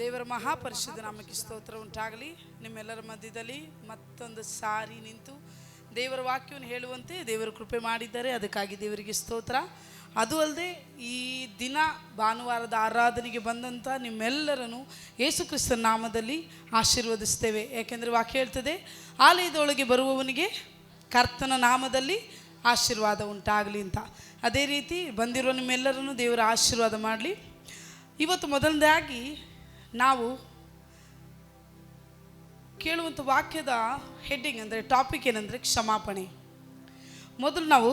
ದೇವರ ಮಹಾಪರಿಶುದ್ಧ ನಾಮಕ್ಕೆ ಸ್ತೋತ್ರ ಉಂಟಾಗಲಿ. ನಿಮ್ಮೆಲ್ಲರ ಮಧ್ಯದಲ್ಲಿ ಮತ್ತೊಂದು ಸಾರಿ ನಿಂತು ದೇವರ ವಾಕ್ಯವನ್ನು ಹೇಳುವಂತೆ ದೇವರು ಕೃಪೆ ಮಾಡಿದ್ದಾರೆ, ಅದಕ್ಕಾಗಿ ದೇವರಿಗೆ ಸ್ತೋತ್ರ. ಅದು ಅಲ್ಲದೆ ಈ ದಿನ ಭಾನುವಾರದ ಆರಾಧನೆಗೆ ಬಂದಂಥ ನಿಮ್ಮೆಲ್ಲರನ್ನು ಯೇಸು ಕ್ರಿಸ್ತನ ನಾಮದಲ್ಲಿ ಆಶೀರ್ವದಿಸ್ತೇವೆ. ಯಾಕೆಂದರೆ ವಾಕ್ಯ ಹೇಳ್ತದೆ, ಆಲಯದೊಳಗೆ ಬರುವವನಿಗೆ ಕರ್ತನ ನಾಮದಲ್ಲಿ ಆಶೀರ್ವಾದ ಉಂಟಾಗಲಿ ಅಂತ. ಅದೇ ರೀತಿ ಬಂದಿರೋ ನಿಮ್ಮೆಲ್ಲರನ್ನು ದೇವರ ಆಶೀರ್ವಾದ ಮಾಡಲಿ. ಇವತ್ತು ಮೊದಲನೇದಾಗಿ ನಾವು ಕೇಳುವಂಥ ವಾಕ್ಯದ ಹೆಡ್ಡಿಂಗ್ ಅಂದರೆ ಟಾಪಿಕ್ ಏನಂದರೆ ಕ್ಷಮಾಪಣೆ. ಮೊದಲು ನಾವು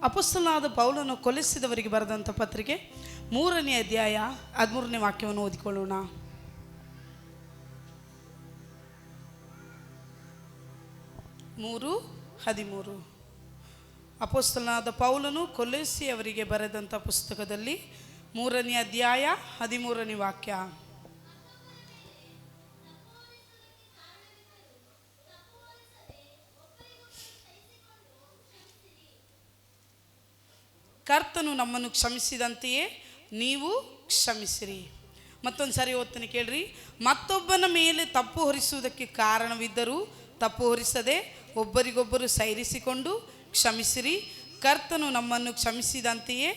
ಅಪೊಸ್ತಲನಾದ ಪೌಲನು ಕೊಲೆಸಿದವರಿಗೆ ಬರೆದಂಥ ಪತ್ರಿಕೆ 3ನೇ ಅಧ್ಯಾಯ 13ನೇ ವಾಕ್ಯವನ್ನು ಓದಿಕೊಳ್ಳೋಣ. ಮೂರು 13. ಅಪೊಸ್ತಲನಾದ ಪೌಲನು ಕೊಲೆಸಿಯವರಿಗೆ ಬರೆದಂಥ ಪುಸ್ತಕದಲ್ಲಿ 3ನೇ ಅಧ್ಯಾಯ 13ನೇ ವಾಕ್ಯ. ಕರ್ತನು ನಮ್ಮನ್ನು ಕ್ಷಮಿಸಿದಂತೆಯೇ ನೀವು ಕ್ಷಮಿಸಿರಿ. ಮತ್ತೊಂದು ಸಾರಿ ಓದ್ತೀನಿ ಕೇಳ್ರಿ. ಮತ್ತೊಬ್ಬನ ಮೇಲೆ ತಪ್ಪು ಹೊರಿಸುವುದಕ್ಕೆ ಕಾರಣವಿದ್ದರೂ ತಪ್ಪು ಹೊರಿಸದೆ ಒಬ್ಬರಿಗೊಬ್ಬರು ಸೈರಿಸಿಕೊಂಡು ಕ್ಷಮಿಸಿರಿ. ಕರ್ತನು ನಮ್ಮನ್ನು ಕ್ಷಮಿಸಿದಂತೆಯೇ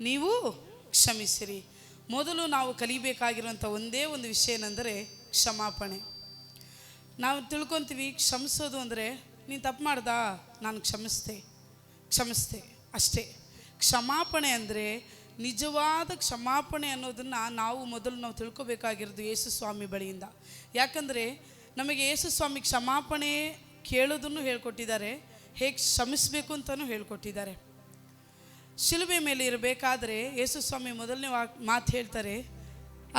ನೀವು ಕ್ಷಮಿಸಿರಿ. ಮೊದಲು ನಾವು ಕಲಿಬೇಕಾಗಿರುವಂಥ ಒಂದೇ ಒಂದು ವಿಷಯ ಏನೆಂದರೆ ಕ್ಷಮಾಪಣೆ. ನಾವು ತಿಳ್ಕೊತೀವಿ ಕ್ಷಮಿಸೋದು ಅಂದರೆ ನೀನು ತಪ್ಪು ಮಾಡ್ದಾ, ನಾನು ಕ್ಷಮಿಸ್ತೆ ಅಷ್ಟೇ. ಕ್ಷಮಾಪಣೆ ಅಂದರೆ ನಿಜವಾದ ಕ್ಷಮಾಪಣೆ ಅನ್ನೋದನ್ನು ನಾವು ತಿಳ್ಕೊಬೇಕಾಗಿರೋದು ಯೇಸು ಸ್ವಾಮಿ ಬಳಿಯಿಂದ. ಯಾಕಂದರೆ ನಮಗೆ ಯೇಸು ಸ್ವಾಮಿ ಕ್ಷಮಾಪಣೆ ಕೇಳೋದನ್ನು ಹೇಳ್ಕೊಟ್ಟಿದ್ದಾರೆ, ಹೇಗೆ ಕ್ಷಮಿಸಬೇಕು ಅಂತಲೂ ಹೇಳ್ಕೊಟ್ಟಿದ್ದಾರೆ. ಶಿಲುಬೆ ಮೇಲೆ ಇರಬೇಕಾದ್ರೆ ಯೇಸು ಸ್ವಾಮಿ ಮೊದಲನೇ ಮಾತು ಹೇಳ್ತಾರೆ,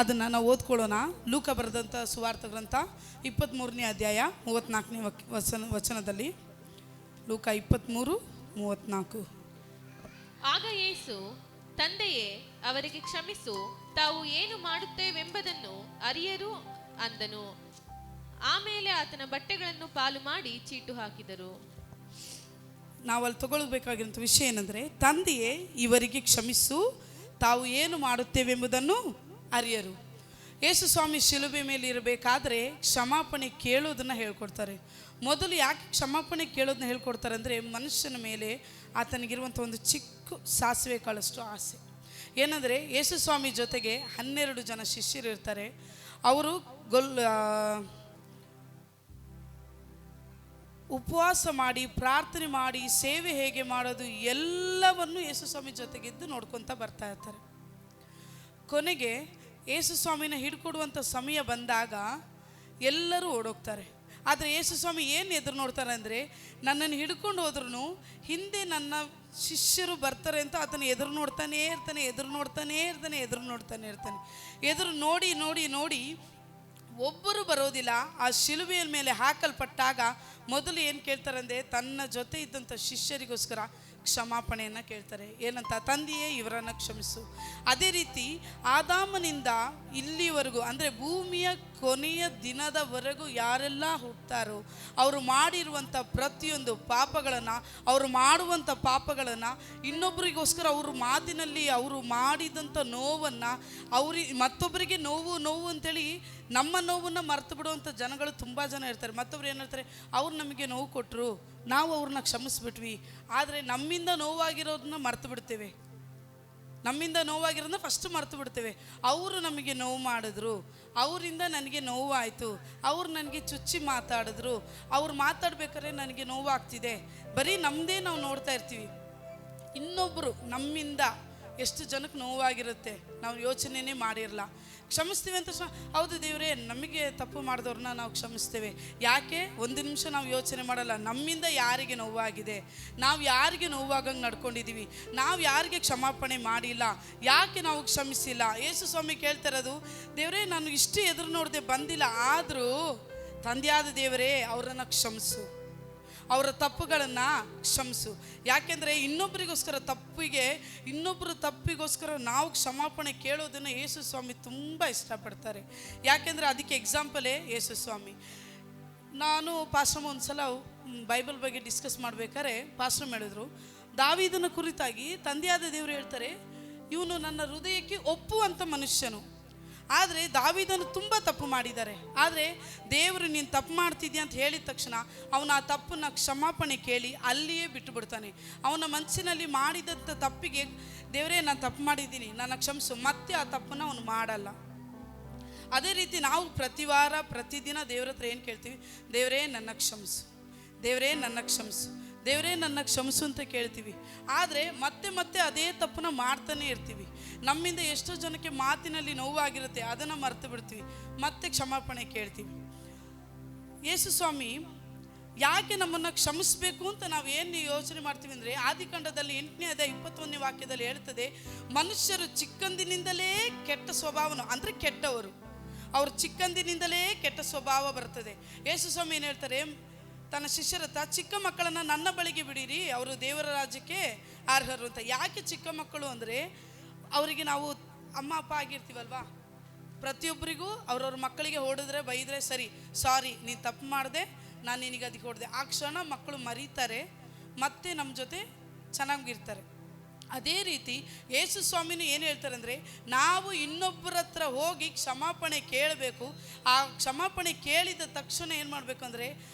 ಅದನ್ನು ನಾವು ಓದ್ಕೊಳ್ಳೋಣ. ಲೂಕ ಬರೆದಂಥ ಸುವಾರ್ಥ ಗ್ರಂಥ 23ನೇ ಅಧ್ಯಾಯ 34ನೇ ವಚನದಲ್ಲಿ. ಲೂಕ 23:34. ಆಗ ಯೇಸು, ತಂದೆಯೇ, ಅವರಿಗೆ ಕ್ಷಮಿಸು, ತಾವು ಏನು ಮಾಡುತ್ತೇವೆಂಬುದನ್ನು ಅರಿಯರು ಅಂದನು. ಆಮೇಲೆ ಆತನ ಬಟ್ಟೆಗಳನ್ನು ಪಾಲು ಮಾಡಿ ಚೀಟು ಹಾಕಿದರು. ನಾವಲ್ಲಿ ತಗೊಳ್ಬೇಕಾಗಿರೋಂಥ ವಿಷಯ ಏನಂದರೆ, ತಂದೆಯೇ ಇವರಿಗೆ ಕ್ಷಮಿಸು, ತಾವು ಏನು ಮಾಡುತ್ತೇವೆಂಬುದನ್ನು ಅರಿಯರು. ಯೇಸು ಸ್ವಾಮಿ ಶಿಲುಬೆ ಮೇಲೆ ಇರಬೇಕಾದ್ರೆ ಕ್ಷಮಾಪಣೆ ಕೇಳೋದನ್ನು ಹೇಳ್ಕೊಡ್ತಾರೆ. ಮೊದಲು ಯಾಕೆ ಕ್ಷಮಾಪಣೆ ಕೇಳೋದನ್ನ ಹೇಳ್ಕೊಡ್ತಾರೆ ಅಂದರೆ, ಮನುಷ್ಯನ ಮೇಲೆ ಆತನಿಗಿರುವಂಥ ಒಂದು ಚಿಕ್ಕ ಸಾಸಿವೆ ಕಾಳಷ್ಟು ಆಸೆ. ಏನಂದರೆ, ಯೇಸು ಸ್ವಾಮಿ ಜೊತೆಗೆ 12 ಜನ ಶಿಷ್ಯರು ಇರ್ತಾರೆ. ಅವರು ಉಪವಾಸ ಮಾಡಿ, ಪ್ರಾರ್ಥನೆ ಮಾಡಿ, ಸೇವೆ ಹೇಗೆ ಮಾಡೋದು ಎಲ್ಲವನ್ನು ಯೇಸು ಸ್ವಾಮಿ ಜೊತೆಗಿದ್ದು ನೋಡ್ಕೊತ ಬರ್ತಾ ಇರ್ತಾರೆ. ಕೊನೆಗೆ ಯೇಸು ಸ್ವಾಮಿನ ಹಿಡ್ಕೊಡುವಂಥ ಸಮಯ ಬಂದಾಗ ಎಲ್ಲರೂ ಓಡೋಗ್ತಾರೆ. ಆದರೆ ಯೇಸು ಸ್ವಾಮಿ ಏನು ಎದುರು ನೋಡ್ತಾರೆ ಅಂದರೆ, ನನ್ನನ್ನು ಹಿಡ್ಕೊಂಡು ಹೋದ್ರೂ ಹಿಂದೆ ನನ್ನ ಶಿಷ್ಯರು ಬರ್ತಾರೆ ಅಂತ ಆತನ ಎದುರು ನೋಡ್ತಾನೇ ಇರ್ತಾನೆ. ಎದುರು ನೋಡಿ ಒಬ್ಬರು ಬರೋದಿಲ್ಲ. ಆ ಶಿಲುಬೆಯ ಮೇಲೆ ಹಾಕಲ್ಪಟ್ಟಾಗ ಮೊದಲು ಏನು ಕೇಳ್ತಾರೆ ಅಂದರೆ, ತನ್ನ ಜೊತೆ ಇದ್ದಂಥ ಶಿಷ್ಯರಿಗೋಸ್ಕರ ಕ್ಷಮಾಪಣೆಯನ್ನು ಕೇಳ್ತಾರೆ. ಏನಂತ? ತಂದೆಯೇ ಇವರನ್ನು ಕ್ಷಮಿಸು. ಅದೇ ರೀತಿ ಆದಾಮನಿಂದ ಇಲ್ಲಿವರೆಗೂ ಅಂದರೆ ಭೂಮಿಯ ಕೊನೆಯ ದಿನದವರೆಗೂ ಯಾರೆಲ್ಲ ಹುಟ್ಟುತ್ತಾರೋ ಅವರು ಮಾಡಿರುವಂಥ ಪ್ರತಿಯೊಂದು ಪಾಪಗಳನ್ನು, ಅವರು ಮಾಡುವಂಥ ಪಾಪಗಳನ್ನು ಇನ್ನೊಬ್ಬರಿಗೋಸ್ಕರ ಅವ್ರ ಮಾತಿನಲ್ಲಿ ಅವರು ಮಾಡಿದಂಥ ನೋವನ್ನು ಮತ್ತೊಬ್ಬರಿಗೆ ನೋವು ಅಂತೇಳಿ ನಮ್ಮ ನೋವನ್ನು ಮರೆತು ಬಿಡುವಂಥ ಜನಗಳು ತುಂಬ ಜನ ಇರ್ತಾರೆ. ಮತ್ತೊಬ್ರು ಏನು ಹೇಳ್ತಾರೆ, ಅವ್ರು ನಮಗೆ ನೋವು ಕೊಟ್ಟರು, ನಾವು ಅವ್ರನ್ನ ಕ್ಷಮಿಸ್ಬಿಟ್ವಿ. ಆದರೆ ನಮ್ಮಿಂದ ನೋವಾಗಿರೋದನ್ನ ಮರೆತು ಬಿಡ್ತೇವೆ. ಫಸ್ಟ್ ಮರೆತು ಬಿಡ್ತೇವೆ. ಅವರು ನಮಗೆ ನೋವು ಮಾಡಿದ್ರು, ಅವರಿಂದ ನನಗೆ ನೋವಾಯಿತು, ಅವ್ರು ನನಗೆ ಚುಚ್ಚಿ ಮಾತಾಡಿದ್ರು, ಅವ್ರು ಮಾತಾಡ್ಬೇಕಾದ್ರೆ ನನಗೆ ನೋವಾಗ್ತಿದೆ. ಬರೀ ನಮ್ಮದೇ ನಾವು ನೋಡ್ತಾ ಇರ್ತೀವಿ. ಇನ್ನೊಬ್ಬರು ನಮ್ಮಿಂದ ಎಷ್ಟು ಜನಕ್ಕೆ ನೋವಾಗಿರುತ್ತೆ ನಾವು ಯೋಚನೆಯೇ ಮಾಡಿರಲ್ಲ. ಕ್ಷಮಿಸ್ತೀವಿ ಅಂತ ಹೌದು ದೇವರೇ, ನಮಗೆ ತಪ್ಪು ಮಾಡಿದವ್ರನ್ನ ನಾವು ಕ್ಷಮಿಸ್ತೇವೆ. ಯಾಕೆ? ಒಂದು ನಿಮಿಷ ನಾವು ಯೋಚನೆ ಮಾಡಲ್ಲ, ನಮ್ಮಿಂದ ಯಾರಿಗೆ ನೋವಾಗಿದೆ, ನಾವು ಯಾರಿಗೆ ನೋವಾಗಂಗೆ ನಡ್ಕೊಂಡಿದ್ದೀವಿ, ನಾವು ಯಾರಿಗೆ ಕ್ಷಮಾಪಣೆ ಮಾಡಿಲ್ಲ, ಯಾಕೆ ನಾವು ಕ್ಷಮಿಸಿಲ್ಲ. ಯೇಸು ಸ್ವಾಮಿ ಕೇಳ್ತಿರೋದು, ದೇವರೇ ನಾನು ಇಷ್ಟು ಎದುರು ನೋಡದೆ ಬಂದಿಲ್ಲ, ಆದರೂ ತಂದೆಯಾದ ದೇವರೇ ಅವರನ್ನು ಕ್ಷಮಿಸು, ಅವರ ತಪ್ಪುಗಳನ್ನು ಕ್ಷಮಿಸು. ಯಾಕೆಂದರೆ ಇನ್ನೊಬ್ಬರ ತಪ್ಪಿಗೋಸ್ಕರ ನಾವು ಕ್ಷಮಾಪಣೆ ಕೇಳೋದನ್ನು ಯೇಸು ಸ್ವಾಮಿ ತುಂಬ ಇಷ್ಟಪಡ್ತಾರೆ. ಯಾಕೆಂದರೆ ಅದಕ್ಕೆ ಎಕ್ಸಾಂಪಲೇ ಯೇಸು ಸ್ವಾಮಿ. ನಾನು ಪಾಸ್ಟರ್ ಒಂದು ಸಲ ಬೈಬಲ್ ಬಗ್ಗೆ ಡಿಸ್ಕಸ್ ಮಾಡಬೇಕಾದ್ರೆ ಪಾಸ್ಟರ್ ಹೇಳಿದ್ರು, ದಾವೀದನ ಕುರಿತಾಗಿ ತಂದೆಯಾದ ದೇವರು ಹೇಳ್ತಾರೆ, ಇವನು ನನ್ನ ಹೃದಯಕ್ಕೆ ಒಪ್ಪುವಂಥ ಮನುಷ್ಯನು. ಆದರೆ ದಾವೀದನು ತುಂಬ ತಪ್ಪು ಮಾಡಿದ್ದಾರೆ. ಆದರೆ ದೇವರು ನೀನು ತಪ್ಪು ಮಾಡ್ತಿದ್ಯಾ ಅಂತ ಹೇಳಿದ ತಕ್ಷಣ ಅವನ ಆ ತಪ್ಪನ್ನು ಕ್ಷಮಾಪಣೆ ಕೇಳಿ ಅಲ್ಲಿಯೇ ಬಿಟ್ಟು ಬಿಡ್ತಾನೆ. ಅವನ ಮನಸ್ಸಿನಲ್ಲಿ ಮಾಡಿದಂಥ ತಪ್ಪಿಗೆ ದೇವರೇ ನಾನು ತಪ್ಪು ಮಾಡಿದ್ದೀನಿ, ನನ್ನ ಕ್ಷಮಿಸು, ಮತ್ತೆ ಆ ತಪ್ಪನ್ನು ಅವನು ಮಾಡಲ್ಲ. ಅದೇ ರೀತಿ ನಾವು ಪ್ರತಿ ವಾರ ಪ್ರತಿದಿನ ದೇವ್ರ ಹತ್ರ ಏನು ಕೇಳ್ತೀವಿ? ದೇವರೇ ನನ್ನ ಕ್ಷಮಿಸು, ದೇವರೇ ನನ್ನ ಕ್ಷಮಿಸು, ದೇವರೇ ನನ್ನ ಕ್ಷಮಿಸು ಅಂತ ಕೇಳ್ತೀವಿ. ಆದರೆ ಮತ್ತೆ ಮತ್ತೆ ಅದೇ ತಪ್ಪನ್ನ ಮಾಡ್ತಾನೆ ಇರ್ತೀವಿ. ನಮ್ಮಿಂದ ಎಷ್ಟೋ ಜನಕ್ಕೆ ಮಾತಿನಲ್ಲಿ ನೋವಾಗಿರುತ್ತೆ, ಅದನ್ನು ಮರೆತು ಬಿಡ್ತೀವಿ, ಮತ್ತೆ ಕ್ಷಮಾಪಣೆ ಕೇಳ್ತೀವಿ. ಯೇಸು ಸ್ವಾಮಿ ಯಾಕೆ ನಮ್ಮನ್ನು ಕ್ಷಮಿಸಬೇಕು ಅಂತ ನಾವು ಏನು ಯೋಚನೆ ಮಾಡ್ತೀವಿ ಅಂದರೆ, ಆದಿಕಾಂಡದಲ್ಲಿ 8ನೇ ಅಧ್ಯಾಯ 21ನೇ ವಾಕ್ಯದಲ್ಲಿ ಹೇಳ್ತದೆ, ಮನುಷ್ಯರು ಚಿಕ್ಕಂದಿನಿಂದಲೇ ಕೆಟ್ಟ ಸ್ವಭಾವನು ಅಂದರೆ ಕೆಟ್ಟವರು, ಅವರು ಚಿಕ್ಕಂದಿನಿಂದಲೇ ಕೆಟ್ಟ ಸ್ವಭಾವ ಬರ್ತದೆ. ಯೇಸು ಸ್ವಾಮಿ ಏನು ಹೇಳ್ತಾರೆ ತನ್ನ ಶಿಷ್ಯರ ಹತ್ರ, ಚಿಕ್ಕ ಮಕ್ಕಳನ್ನು ನನ್ನ ಬಳಿಗೆ ಬಿಡಿರಿ, ಅವರು ದೇವರ ರಾಜ್ಯಕ್ಕೆ ಅರ್ಹರು ಅಂತ. ಯಾಕೆ ಚಿಕ್ಕ ಮಕ್ಕಳು ಅಂದರೆ, ಅವರಿಗೆ ನಾವು ಅಮ್ಮ ಅಪ್ಪ ಆಗಿರ್ತೀವಲ್ವಾ, ಪ್ರತಿಯೊಬ್ಬರಿಗೂ ಅವ್ರವ್ರ ಮಕ್ಕಳಿಗೆ ಹೊಡೆದ್ರೆ ಬೈದರೆ ಸರಿ, ಸಾರಿ ನೀನು ತಪ್ಪು ಮಾಡಿದೆ, ನಾನು ನಿನಗೆ ಅದಕ್ಕೆ ಹೊಡೆದೆ, ಆ ಕ್ಷಣ ಮಕ್ಕಳು ಮರೀತಾರೆ, ಮತ್ತೆ ನಮ್ಮ ಜೊತೆ ಚೆನ್ನಾಗಿರ್ತಾರೆ. ಅದೇ ರೀತಿ ಯೇಸು ಸ್ವಾಮಿನೂ ಏನು ಹೇಳ್ತಾರೆ ಅಂದರೆ, ನಾವು ಇನ್ನೊಬ್ಬರ ಹತ್ರ ಹೋಗಿ ಕ್ಷಮಾಪಣೆ ಕೇಳಬೇಕು. ಆ ಕ್ಷಮಾಪಣೆ ಕೇಳಿದ ತಕ್ಷಣ ಏನು ಮಾಡಬೇಕು ಅಂದರೆ,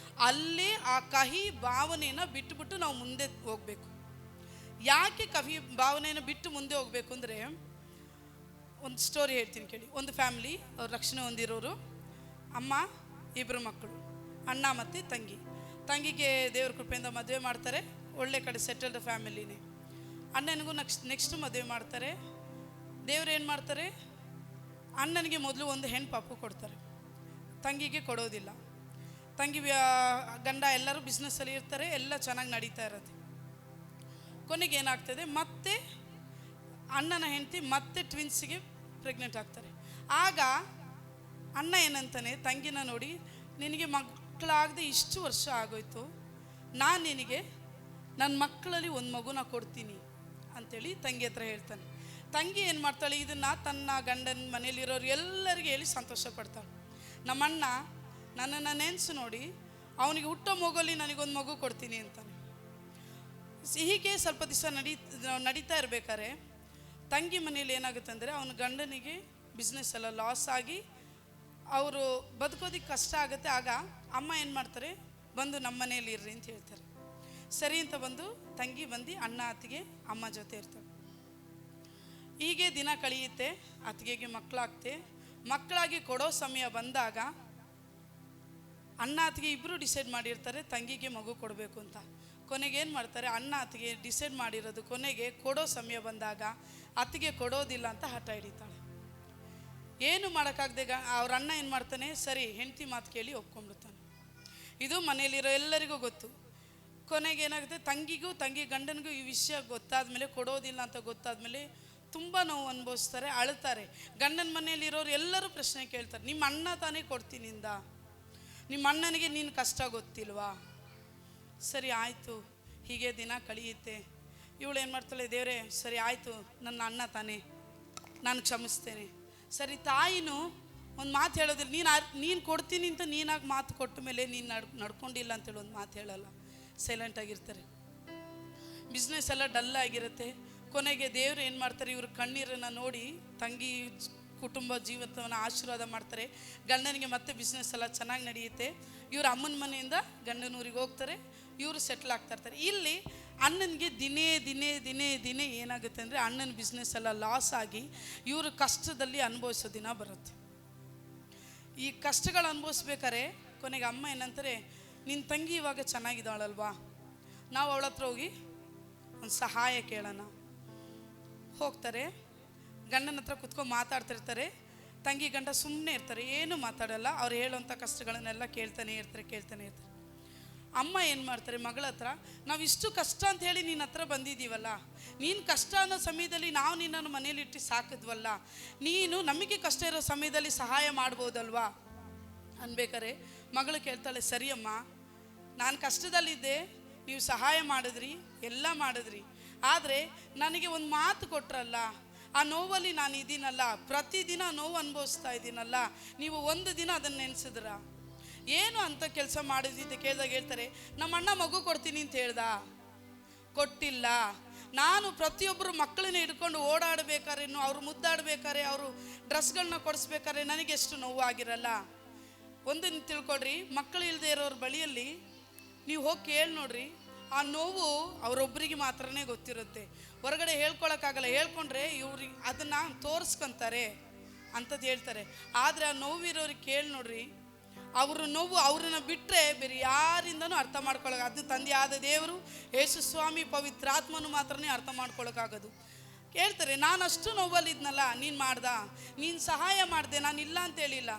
ಅಲ್ಲೇ ಆ ಕಹಿ ಭಾವನೆಯನ್ನು ಬಿಟ್ಟುಬಿಟ್ಟು ನಾವು ಮುಂದೆ ಹೋಗಬೇಕು. ಯಾಕೆ ಕಹಿ ಭಾವನೆಯನ್ನು ಬಿಟ್ಟು ಮುಂದೆ ಹೋಗಬೇಕು ಅಂದರೆ, ಒಂದು ಸ್ಟೋರಿ ಹೇಳ್ತೀನಿ ಕೇಳಿ. ಒಂದು ಫ್ಯಾಮಿಲಿ, ಅವ್ರು ರಕ್ಷಣೆ ಹೊಂದಿರೋರು, ಅಮ್ಮ, ಇಬ್ಬರು ಮಕ್ಕಳು, ಅಣ್ಣ ಮತ್ತು ತಂಗಿ. ತಂಗಿಗೆ ದೇವ್ರ ಕೃಪೆಯಿಂದ ಮದುವೆ ಮಾಡ್ತಾರೆ, ಒಳ್ಳೆ ಕಡೆ ಸೆಟಲ್ಡ್ ಫ್ಯಾಮಿಲಿನೇ. ಅಣ್ಣನಿಗೂ ನೆಕ್ಸ್ಟ್ ಮದುವೆ ಮಾಡ್ತಾರೆ. ದೇವ್ರು ಏನು ಮಾಡ್ತಾರೆ, ಅಣ್ಣನಿಗೆ ಮೊದಲು ಒಂದು ಹೆಣ್ಣು ಪಾಪು ಕೊಡ್ತಾರೆ, ತಂಗಿಗೆ ಕೊಡೋದಿಲ್ಲ. ತಂಗಿ ಗಂಡ ಎಲ್ಲರೂ ಬಿಸ್ನೆಸ್ಸಲ್ಲಿ ಇರ್ತಾರೆ, ಎಲ್ಲ ಚೆನ್ನಾಗಿ ನಡೀತಾ ಇರುತ್ತೆ. ಕೊನೆಗೆ ಏನಾಗ್ತದೆ, ಮತ್ತೆ ಅಣ್ಣನ ಹೆಂಡತಿ ಮತ್ತೆ ಟ್ವಿನ್ಸಿಗೆ ಪ್ರೆಗ್ನೆಂಟ್ ಆಗ್ತಾರೆ. ಆಗ ಅಣ್ಣ ಏನಂತಾನೆ, ತಂಗಿನ ನೋಡಿ, ನಿನಗೆ ಮಕ್ಕಳಾಗದೆ ಇಷ್ಟು ವರ್ಷ ಆಗೋಯ್ತು, ನಾನು ನಿನಗೆ ನನ್ನ ಮಕ್ಕಳಲ್ಲಿ ಒಂದು ಮಗುನ ಕೊಡ್ತೀನಿ ಅಂಥೇಳಿ ತಂಗಿ ಹತ್ರ ಹೇಳ್ತಾನೆ. ತಂಗಿ ಏನು ಮಾಡ್ತಾಳೆ, ಇದನ್ನು ತನ್ನ ಗಂಡನ ಮನೇಲಿರೋರು ಎಲ್ಲರಿಗೆ ಹೇಳಿ ಸಂತೋಷ ಪಡ್ತಾಳೆ. ನಮ್ಮಣ್ಣ ನನ್ನನ್ನು ನೆನೆಸು ನೋಡಿ, ಅವನಿಗೆ ಹುಟ್ಟೋ ಮಗುವಲ್ಲಿ ನನಗೊಂದು ಮಗು ಕೊಡ್ತೀನಿ ಅಂತಾನೆ. ಹೀಗೆ ಸ್ವಲ್ಪ ದಿವಸ ನಡೀತಾ ಇರಬೇಕಾದ್ರೆ ತಂಗಿ ಮನೇಲಿ ಏನಾಗುತ್ತೆ ಅಂದರೆ, ಅವನ ಗಂಡನಿಗೆ ಬಿಸ್ನೆಸ್ ಎಲ್ಲ ಲಾಸ್ ಆಗಿ ಅವರು ಬದುಕೋದಕ್ಕೆ ಕಷ್ಟ ಆಗುತ್ತೆ. ಆಗ ಅಮ್ಮ ಏನು ಮಾಡ್ತಾರೆ, ಬಂದು ನಮ್ಮ ಮನೇಲಿ ಇರ್ರಿ ಅಂತ ಹೇಳ್ತಾರೆ. ಸರಿ ಅಂತ ಬಂದು ತಂಗಿ ಬಂದು ಅಣ್ಣ ಅತ್ತಿಗೆ ಅಮ್ಮ ಜೊತೆ ಇರ್ತಾರೆ. ಹೀಗೆ ದಿನ ಕಳೆಯುತ್ತೆ, ಅತ್ತಿಗೆಗೆ ಮಕ್ಕಳಾಗ್ತೆ. ಮಕ್ಕಳಾಗಿ ಕೊಡೋ ಸಮಯ ಬಂದಾಗ ಅಣ್ಣ ಅತ್ತಿಗೆ ಇಬ್ಬರು ಡಿಸೈಡ್ ಮಾಡಿರ್ತಾರೆ ತಂಗಿಗೆ ಮಗು ಕೊಡಬೇಕು ಅಂತ. ಕೊನೆಗೆ ಏನು ಮಾಡ್ತಾರೆ, ಅಣ್ಣ ಅತ್ತಿಗೆ ಡಿಸೈಡ್ ಮಾಡಿರೋದು ಕೊನೆಗೆ ಕೊಡೋ ಸಮಯ ಬಂದಾಗ ಅತ್ತಿಗೆ ಕೊಡೋದಿಲ್ಲ ಅಂತ ಹಠ ಹಿಡಿತಾಳೆ. ಏನು ಮಾಡೋಕ್ಕಾಗದೆ ಅವ್ರ ಅಣ್ಣ ಏನು ಮಾಡ್ತಾನೆ, ಸರಿ ಹೆಂಡತಿ ಮಾತು ಕೇಳಿ ಒಪ್ಕೊಂಡ್ಬಿಡ್ತಾನೆ. ಇದು ಮನೇಲಿರೋ ಎಲ್ಲರಿಗೂ ಗೊತ್ತು. ಕೊನೆಗೆ ಏನಾಗುತ್ತೆ, ತಂಗಿಗೂ ತಂಗಿ ಗಂಡನಿಗೂ ಈ ವಿಷಯ ಗೊತ್ತಾದ್ಮೇಲೆ, ಕೊಡೋದಿಲ್ಲ ಅಂತ ಗೊತ್ತಾದ್ಮೇಲೆ ತುಂಬ ನೋವು ಅನುಭವಿಸ್ತಾರೆ, ಅಳ್ತಾರೆ. ಗಂಡನ ಮನೆಯಲ್ಲಿರೋರು ಎಲ್ಲರೂ ಪ್ರಶ್ನೆ ಕೇಳ್ತಾರೆ, ನಿಮ್ಮ ಅಣ್ಣ ತಾನೇ ಕೊಡ್ತೀನಿಂದ, ನಿಮ್ಮ ಅಣ್ಣನಿಗೆ ನೀನು ಕಷ್ಟ ಗೊತ್ತಿಲ್ವಾ? ಸರಿ ಆಯಿತು, ಹೀಗೆ ದಿನ ಕಳೆಯುತ್ತೆ. ಇವಳು ಏನು ಮಾಡ್ತಾಳೆ, ದೇವರೇ ಸರಿ ಆಯಿತು, ನನ್ನ ಅಣ್ಣ ತಾನೇ, ನಾನು ಕ್ಷಮಿಸ್ತೇನೆ. ಸರಿ, ತಾಯಿನೂ ಒಂದು ಮಾತು ಹೇಳೋದಿಲ್ಲ, ನೀನು ಕೊಡ್ತೀನಿ ಅಂತ ನೀನಾಗಿ ಮಾತು ಕೊಟ್ಟ ಮೇಲೆ ನೀನು ನಡ್ಕೊಂಡಿಲ್ಲ ಅಂತೇಳಿ ಒಂದು ಮಾತು ಹೇಳಲ್ಲ, ಸೈಲೆಂಟಾಗಿರ್ತಾರೆ. ಬಿಸ್ನೆಸ್ ಎಲ್ಲ ಡಲ್ ಆಗಿರುತ್ತೆ. ಕೊನೆಗೆ ದೇವರು ಏನು ಮಾಡ್ತಾರೆ, ಇವ್ರ ಕಣ್ಣೀರನ್ನು ನೋಡಿ ತಂಗಿ ಕುಟುಂಬ ಜೀವಿತವನ್ನು ಆಶೀರ್ವಾದ ಮಾಡ್ತಾರೆ. ಗಂಡನಿಗೆ ಮತ್ತೆ ಬಿಸ್ನೆಸ್ ಎಲ್ಲ ಚೆನ್ನಾಗಿ ನಡೆಯುತ್ತೆ. ಇವ್ರ ಅಮ್ಮನ ಮನೆಯಿಂದ ಗಂಡನೂರಿಗೆ ಹೋಗ್ತಾರೆ, ಇವರು ಸೆಟ್ಲ್ ಆಗ್ತಾ ಇರ್ತಾರೆ. ಇಲ್ಲಿ ಅಣ್ಣನಿಗೆ ದಿನೇ ದಿನೇ ದಿನೇ ದಿನೇ ಏನಾಗುತ್ತೆ ಅಂದರೆ, ಅಣ್ಣನ ಬಿಸ್ನೆಸ್ ಎಲ್ಲ ಲಾಸ್ ಆಗಿ ಇವರು ಕಷ್ಟದಲ್ಲಿ ಅನುಭವಿಸೋ ದಿನ ಬರುತ್ತೆ. ಈ ಕಷ್ಟಗಳು ಅನುಭವಿಸ್ಬೇಕಾರೆ ಕೊನೆಗೆ ಅಮ್ಮ ಏನಂತಾರೆ, ನಿನ್ನ ತಂಗಿ ಇವಾಗ ಚೆನ್ನಾಗಿದ್ದಾಳಲ್ವಾ, ನಾವು ಅವಳ ಹತ್ರ ಹೋಗಿ ಒಂದು ಸಹಾಯ ಕೇಳೋಣ. ಹೋಗ್ತಾರೆ, ಗಂಡನ ಹತ್ರ ಕುತ್ಕೊಂಡು ಮಾತಾಡ್ತಿರ್ತಾರೆ. ತಂಗಿ ಗಂಡ ಸುಮ್ಮನೆ ಇರ್ತಾರೆ, ಏನೂ ಮಾತಾಡಲ್ಲ. ಅವ್ರು ಹೇಳೋವಂಥ ಕಷ್ಟಗಳನ್ನೆಲ್ಲ ಕೇಳ್ತಾನೆ ಇರ್ತಾರೆ. ಅಮ್ಮ ಏನು ಮಾಡ್ತಾರೆ, ಮಗಳ ಹತ್ರ, ನಾವು ಇಷ್ಟು ಕಷ್ಟ ಅಂತ ಹೇಳಿ ನಿನ್ನ ಹತ್ರ ಬಂದಿದ್ದೀವಲ್ಲ, ನೀನು ಕಷ್ಟ ಅನ್ನೋ ಸಮಯದಲ್ಲಿ ನಾವು ನಿನ್ನನ್ನು ಮನೇಲಿಟ್ಟು ಸಾಕಿದ್ವಲ್ಲ, ನೀನು ನಮಗೆ ಕಷ್ಟ ಇರೋ ಸಮಯದಲ್ಲಿ ಸಹಾಯ ಮಾಡ್ಬೋದಲ್ವಾ ಅನ್ಬೇಕಾರೆ ಮಗಳು ಕೇಳ್ತಾಳೆ, ಸರಿಯಮ್ಮ, ನಾನು ಕಷ್ಟದಲ್ಲಿದ್ದೆ, ನೀವು ಸಹಾಯ ಮಾಡಿದ್ರಿ, ಎಲ್ಲ ಮಾಡಿದ್ರಿ, ಆದರೆ ನನಗೆ ಒಂದು ಮಾತು ಕೊಟ್ರಲ್ಲ, ಆ ನೋವಲ್ಲಿ ನಾನು ಇದ್ದೀನಲ್ಲ, ಪ್ರತಿದಿನ ನೋವು ಅನುಭವಿಸ್ತಾ ಇದ್ದೀನಲ್ಲ, ನೀವು ಒಂದು ದಿನ ಅದನ್ನು ನೆನೆಸಿದ್ರ? ಏನು ಅಂತ ಕೆಲಸ ಮಾಡಿದ್ವಿ ಅಂತ ಕೇಳಿದಾಗ ಹೇಳ್ತಾರೆ, ನಮ್ಮ ಅಣ್ಣ ಮಗು ಕೊಡ್ತೀನಿ ಅಂತ ಹೇಳ್ದ, ಕೊಟ್ಟಿಲ್ಲ. ನಾನು ಪ್ರತಿಯೊಬ್ಬರು ಮಕ್ಕಳನ್ನ ಹಿಡ್ಕೊಂಡು ಓಡಾಡಬೇಕಾದ್ರೆ, ಅವರು ಮುದ್ದಾಡಬೇಕಾದ್ರೆ, ಅವರು ಡ್ರೆಸ್ಗಳನ್ನ ಕೊಡಿಸ್ಬೇಕಾದ್ರೆ ನನಗೆ ಎಷ್ಟು ನೋವು ಆಗಿರಲ್ಲ. ಒಂದನ್ನು ತಿಳ್ಕೊಡ್ರಿ, ಮಕ್ಕಳು ಇಲ್ಲದೆ ಇರೋರ ಬಳಿಯಲ್ಲಿ ನೀವು ಹೋಗಿ ಕೇಳಿ ನೋಡ್ರಿ, ಆ ನೋವು ಅವರೊಬ್ಬರಿಗೆ ಮಾತ್ರನೇ ಗೊತ್ತಿರುತ್ತೆ. ಹೊರಗಡೆ ಹೇಳ್ಕೊಳಕ್ಕಾಗಲ್ಲ. ಹೇಳ್ಕೊಂಡ್ರೆ ಇವ್ರಿಗೆ ಅದನ್ನು ತೋರಿಸ್ಕೊಂತಾರೆ ಅಂಥದ್ದು ಹೇಳ್ತಾರೆ. ಆದರೆ ಆ ನೋವಿರೋರಿಗೆ ಕೇಳಿ ನೋಡ್ರಿ, ಅವ್ರ ನೋವು ಅವ್ರನ್ನ ಬಿಟ್ಟರೆ ಬೇರೆ ಯಾರಿಂದನೂ ಅರ್ಥ ಮಾಡ್ಕೊಳಕ್ಕೆ, ಅದು ತಂದೆಯಾದ ದೇವರು, ಯೇಸು ಸ್ವಾಮಿ, ಪವಿತ್ರಾತ್ಮನು ಮಾತ್ರನೇ ಅರ್ಥ ಮಾಡ್ಕೊಳಕ್ಕಾಗೋದು. ಕೇಳ್ತಾರೆ, ನಾನು ಅಷ್ಟು ನೋವಲ್ಲಿದ್ನಲ್ಲ, ನೀನು ಮಾಡ್ದ, ನೀನು ಸಹಾಯ ಮಾಡಿದೆ, ನಾನು ಇಲ್ಲ ಅಂತ ಹೇಳಿಲ್ಲ.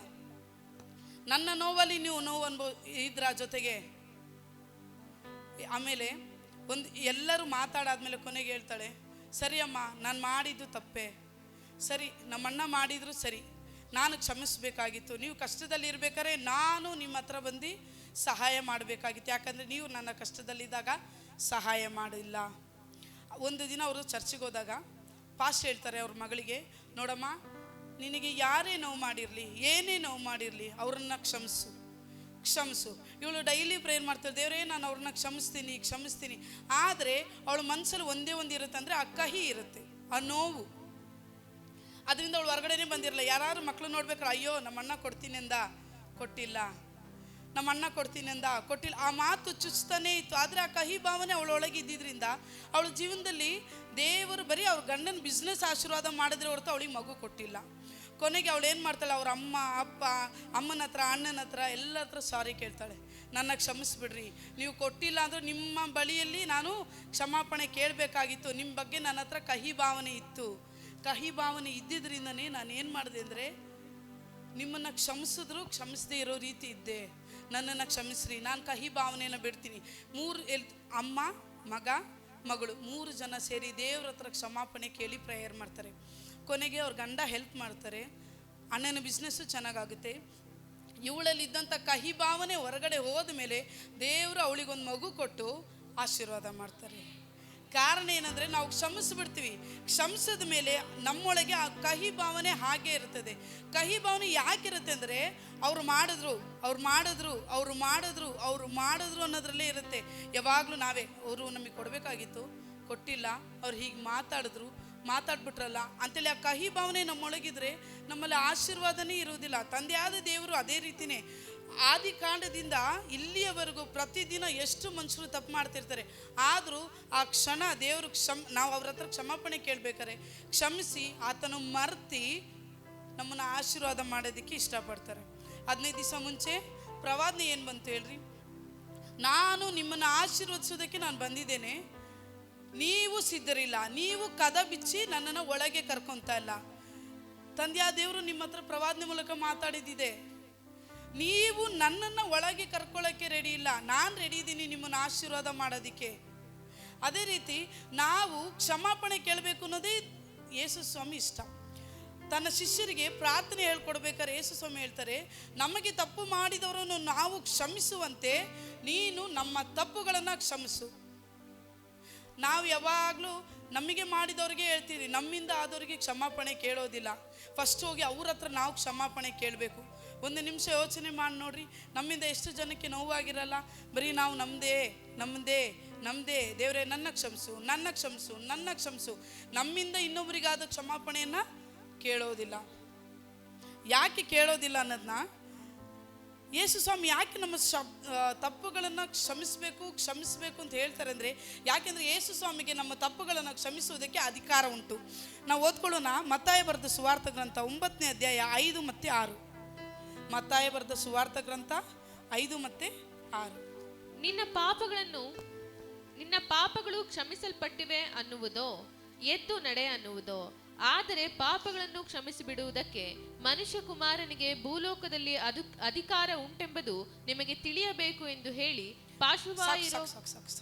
ನನ್ನ ನೋವಲ್ಲಿ ನೀವು ನೋವು ಇದ್ರ ಜೊತೆಗೆ. ಆಮೇಲೆ ಎಲ್ಲರೂ ಮಾತಾಡಾದ್ಮೇಲೆ ಕೊನೆಗೆ ಹೇಳ್ತಾಳೆ, ಸರಿ ಅಮ್ಮ, ನಾನು ಮಾಡಿದ್ದು ತಪ್ಪೆ, ಸರಿ ನಮ್ಮಣ್ಣ ಮಾಡಿದ್ರು ಸರಿ, ನಾನು ಕ್ಷಮಿಸಬೇಕಾಗಿತ್ತು. ನೀವು ಕಷ್ಟದಲ್ಲಿ ಇರಬೇಕಾದ್ರೆ ನಾನು ನಿಮ್ಮ ಹತ್ರ ಬಂದು ಸಹಾಯ ಮಾಡಬೇಕಾಗಿತ್ತು, ಯಾಕಂದರೆ ನೀವು ನನ್ನ ಕಷ್ಟದಲ್ಲಿದ್ದಾಗ ಸಹಾಯ ಮಾಡಿಲ್ಲ. ಒಂದು ದಿನ ಅವರು ಚರ್ಚಿಗೆ ಹೋದಾಗ ಪಾಸ್ಟ್ ಹೇಳ್ತಾರೆ ಅವ್ರ ಮಗಳಿಗೆ, ನೋಡಮ್ಮ, ನಿನಗೆ ಯಾರೇ ನೋವು ಮಾಡಿರಲಿ, ಏನೇ ನೋವು ಮಾಡಿರಲಿ, ಅವ್ರನ್ನ ಕ್ಷಮಿಸು. ಇವಳು ಡೈಲಿ ಪ್ರೇಯರ್ ಮಾಡ್ತಾಳೆ, ದೇವರೇ ನಾನು ಅವ್ರನ್ನ ಕ್ಷಮಿಸ್ತೀನಿ. ಆದರೆ ಅವಳ ಮನಸ್ಸಲ್ಲಿ ಒಂದೇ ಒಂದು ಇರುತ್ತೆ, ಅಂದರೆ ಆ ಕಹಿ ಇರುತ್ತೆ, ಆ ನೋವು. ಅದರಿಂದ ಅವಳು ಹೊರಗಡೆನೇ ಬಂದಿರಲ್ಲ. ಯಾರು ಮಕ್ಕಳು ನೋಡ್ಬೇಕಾರೆ, ಅಯ್ಯೋ ನಮ್ಮಣ್ಣ ಕೊಡ್ತೀನಿಂದ ಕೊಟ್ಟಿಲ್ಲ, ಆ ಮಾತು ಚುಚ್ತಾನೇ ಇತ್ತು. ಆದರೆ ಆ ಕಹಿ ಭಾವನೆ ಅವಳೊಳಗೆ ಇದ್ದಿದ್ದರಿಂದ ಅವಳ ಜೀವನದಲ್ಲಿ ದೇವರು ಬರೀ ಅವ್ರ ಗಂಡನ ಬಿಸ್ನೆಸ್ ಆಶೀರ್ವಾದ ಮಾಡಿದ್ರೆ ಹೊರತು ಅವಳಿಗೆ ಮಗು ಕೊಟ್ಟಿಲ್ಲ. ಕೊನೆಗೆ ಅವಳು ಏನು ಮಾಡ್ತಾಳೆ, ಅವ್ರ ಅಮ್ಮ, ಅಪ್ಪ, ಅಮ್ಮನ ಹತ್ರ, ಅಣ್ಣನ ಹತ್ರ, ಎಲ್ಲರ ಹತ್ರ ಸಾರಿ ಕೇಳ್ತಾಳೆ, ನನ್ನ ಕ್ಷಮಿಸ್ಬಿಡ್ರಿ, ನೀವು ಕೊಟ್ಟಿಲ್ಲ ಅಂದರೂ ನಿಮ್ಮ ಬಳಿಯಲ್ಲಿ ನಾನು ಕ್ಷಮಾಪಣೆ ಕೇಳಬೇಕಾಗಿತ್ತು, ನಿಮ್ಮ ಬಗ್ಗೆ ನನ್ನ ಹತ್ರ ಕಹಿ ಭಾವನೆ ಇತ್ತು. ಕಹಿ ಭಾವನೆ ಇದ್ದಿದ್ರಿಂದನೇ ನಾನು ಏನು ಮಾಡಿದೆ ಅಂದರೆ, ನಿಮ್ಮನ್ನು ಕ್ಷಮಿಸದೇ ಇರೋ ರೀತಿ ಇದ್ದೆ, ನನ್ನನ್ನು ಕ್ಷಮಿಸ್ರಿ, ನಾನು ಕಹಿ ಭಾವನೆಯನ್ನು ಬಿಡ್ತೀನಿ. ಅಮ್ಮ, ಮಗ, ಮಗಳು 3 ಜನ ಸೇರಿ ದೇವ್ರ ಹತ್ರ ಕ್ಷಮಾಪಣೆ ಕೇಳಿ ಪ್ರೇಯರ್ ಮಾಡ್ತಾರೆ. ಕೊನೆಗೆ ಅವ್ರ ಗಂಡ ಹೆಲ್ಪ್ ಮಾಡ್ತಾರೆ, ಅಣ್ಣನ ಬಿಸ್ನೆಸ್ಸು ಚೆನ್ನಾಗಾಗುತ್ತೆ. ಇವಳಲ್ಲಿದ್ದಂಥ ಕಹಿ ಭಾವನೆ ಹೊರಗಡೆ ಹೋದ ಮೇಲೆ ದೇವರು ಅವಳಿಗೊಂದು ಮಗು ಕೊಟ್ಟು ಆಶೀರ್ವಾದ ಮಾಡ್ತಾರೆ. ಕಾರಣ ಏನಂದರೆ, ನಾವು ಕ್ಷಮಿಸ್ಬಿಡ್ತೀವಿ. ಕ್ಷಮಿಸಿದ ಮೇಲೆ ನಮ್ಮೊಳಗೆ ಆ ಕಹಿ ಭಾವನೆ ಹಾಗೇ ಇರ್ತದೆ. ಕಹಿ ಭಾವನೆ ಯಾಕಿರುತ್ತೆ ಅಂದರೆ, ಅವ್ರು ಮಾಡಿದ್ರು ಅನ್ನೋದ್ರಲ್ಲೇ ಇರುತ್ತೆ. ಯಾವಾಗಲೂ ನಾವೇ, ಅವರು ನಮಗೆ ಕೊಡಬೇಕಾಗಿತ್ತು, ಕೊಟ್ಟಿಲ್ಲ, ಅವ್ರು ಹೀಗೆ ಮಾತಾಡ್ಬಿಟ್ರಲ್ಲ ಅಂತೇಳಿ ಆ ಕಹಿ ಭಾವನೆ ನಮ್ಮೊಳಗಿದ್ರೆ ನಮ್ಮಲ್ಲಿ ಆಶೀರ್ವಾದನೇ ಇರುವುದಿಲ್ಲ. ತಂದೆಯಾದ ದೇವರು ಅದೇ ರೀತಿಯೇ ಆದಿಕಾಂಡದಿಂದ ಇಲ್ಲಿಯವರೆಗೂ ಪ್ರತಿದಿನ ಎಷ್ಟು ಮನುಷ್ಯರು ತಪ್ಪು ಮಾಡ್ತಿರ್ತಾರೆ. ಆದರೂ ಆ ಕ್ಷಣ ದೇವರು ನಾವು ಅವ್ರ ಹತ್ರ ಕ್ಷಮಾಪಣೆ ಕೇಳಬೇಕಾರೆ ಕ್ಷಮಿಸಿ ಆತನು ಮರ್ತಿ ನಮ್ಮನ್ನು ಆಶೀರ್ವಾದ ಮಾಡೋದಕ್ಕೆ ಇಷ್ಟಪಡ್ತಾರೆ. 15 ದಿವಸ ಮುಂಚೆ ಪ್ರವಾದನೆ ಏನು ಬಂತು ಹೇಳ್ರಿ, ನಾನು ನಿಮ್ಮನ್ನು ಆಶೀರ್ವದಿಸೋದಕ್ಕೆ ನಾನು ಬಂದಿದ್ದೇನೆ, ನೀವು ಸಿದ್ಧರಿಲ್ಲ, ನೀವು ಕದ ಬಿಚ್ಚಿ ನನ್ನನ್ನು ಒಳಗೆ ಕರ್ಕೊತಾ ಇಲ್ಲ. ತಂದೆಯಾದ ದೇವರು ನಿಮ್ಮ ಹತ್ರ ಪ್ರವಾದನೆ ಮೂಲಕ ಮಾತಾಡಿದ್ದಿದೆ, ನೀವು ನನ್ನನ್ನು ಒಳಗೆ ಕರ್ಕೊಳ್ಳೋಕ್ಕೆ ರೆಡಿ ಇಲ್ಲ, ನಾನು ರೆಡಿ ಇದ್ದೀನಿ ನಿಮ್ಮನ್ನು ಆಶೀರ್ವಾದ ಮಾಡೋದಕ್ಕೆ. ಅದೇ ರೀತಿ ನಾವು ಕ್ಷಮಾಪಣೆ ಕೇಳಬೇಕು ಅನ್ನೋದೇ ಯೇಸು ಸ್ವಾಮಿ ಇಷ್ಟ. ತನ್ನ ಶಿಷ್ಯರಿಗೆ ಪ್ರಾರ್ಥನೆ ಹೇಳ್ಕೊಡ್ಬೇಕಾದ್ರೆ ಯೇಸು ಸ್ವಾಮಿ ಹೇಳ್ತಾರೆ, ನಮಗೆ ತಪ್ಪು ಮಾಡಿದವರನ್ನು ನಾವು ಕ್ಷಮಿಸುವಂತೆ ನೀನು ನಮ್ಮ ತಪ್ಪುಗಳನ್ನು ಕ್ಷಮಿಸು. ನಾವು ಯಾವಾಗಲೂ ನಮಗೆ ಮಾಡಿದವ್ರಿಗೆ ಹೇಳ್ತೀವಿ, ನಮ್ಮಿಂದ ಆದವ್ರಿಗೆ ಕ್ಷಮಾಪಣೆ ಕೇಳೋದಿಲ್ಲ. ಫಸ್ಟ್ ಹೋಗಿ ಅವ್ರ ಹತ್ರ ನಾವು ಕ್ಷಮಾಪಣೆ ಕೇಳಬೇಕು. ಒಂದು ನಿಮಿಷ ಯೋಚನೆ ಮಾಡಿ ನೋಡ್ರಿ, ನಮ್ಮಿಂದ ಎಷ್ಟು ಜನಕ್ಕೆ ನೋವಾಗಿರಲ್ಲ. ಬರೀ ನಾವು ನಮ್ಮದೇ ದೇವರೇ ನನ್ನ ಕ್ಷಮಿಸು, ನಮ್ಮಿಂದ ಇನ್ನೊಬ್ಬರಿಗಾದ ಕ್ಷಮಾಪಣೆಯನ್ನು ಕೇಳೋದಿಲ್ಲ. ಯಾಕೆ ಕೇಳೋದಿಲ್ಲ ಅನ್ನೋದನ್ನ ಯೇಸು ಸ್ವಾಮಿ ಯಾಕೆ ನಮ್ಮ ತಪ್ಪುಗಳನ್ನು ಕ್ಷಮಿಸಬೇಕು ಅಂತ ಹೇಳ್ತಾರೆ ಅಂದರೆ, ಯಾಕೆಂದರೆ ಯೇಸು ಸ್ವಾಮಿಗೆ ನಮ್ಮ ತಪ್ಪುಗಳನ್ನು ಕ್ಷಮಿಸುವುದಕ್ಕೆ ಅಧಿಕಾರ ಉಂಟು. ನಾವು ಓದ್ಕೊಳ್ಳೋಣ ಮತ್ತಾಯ ಬರೆದ ಸುವಾರ್ಥ ಗ್ರಂಥ 9ನೇ ಅಧ್ಯಾಯ 5 ಮತ್ತು 6. ಮತ್ತಾಯ ಬರೆದ ಸುವಾರ್ಥ ಗ್ರಂಥ 5 ಮತ್ತು 6. ನಿನ್ನ ಪಾಪಗಳು ಕ್ಷಮಿಸಲ್ಪಟ್ಟಿವೆ ಅನ್ನುವುದೋ, ಎದ್ದು ನಡೆ ಅನ್ನುವುದೋ. ಆದರೆ ಪಾಪಗಳನ್ನು ಕ್ಷಮಿಸಿಬಿಡುವುದಕ್ಕೆ ಮನುಷ್ಯ ಕುಮಾರನಿಗೆ ಭೂಲೋಕದಲ್ಲಿ ಅಧಿಕಾರ ಉಂಟೆಂಬುದು ನಿಮಗೆ ತಿಳಿಯಬೇಕು ಎಂದು ಹೇಳಿ ಪಾರ್ಶ್ವವಾಯಿರೋ.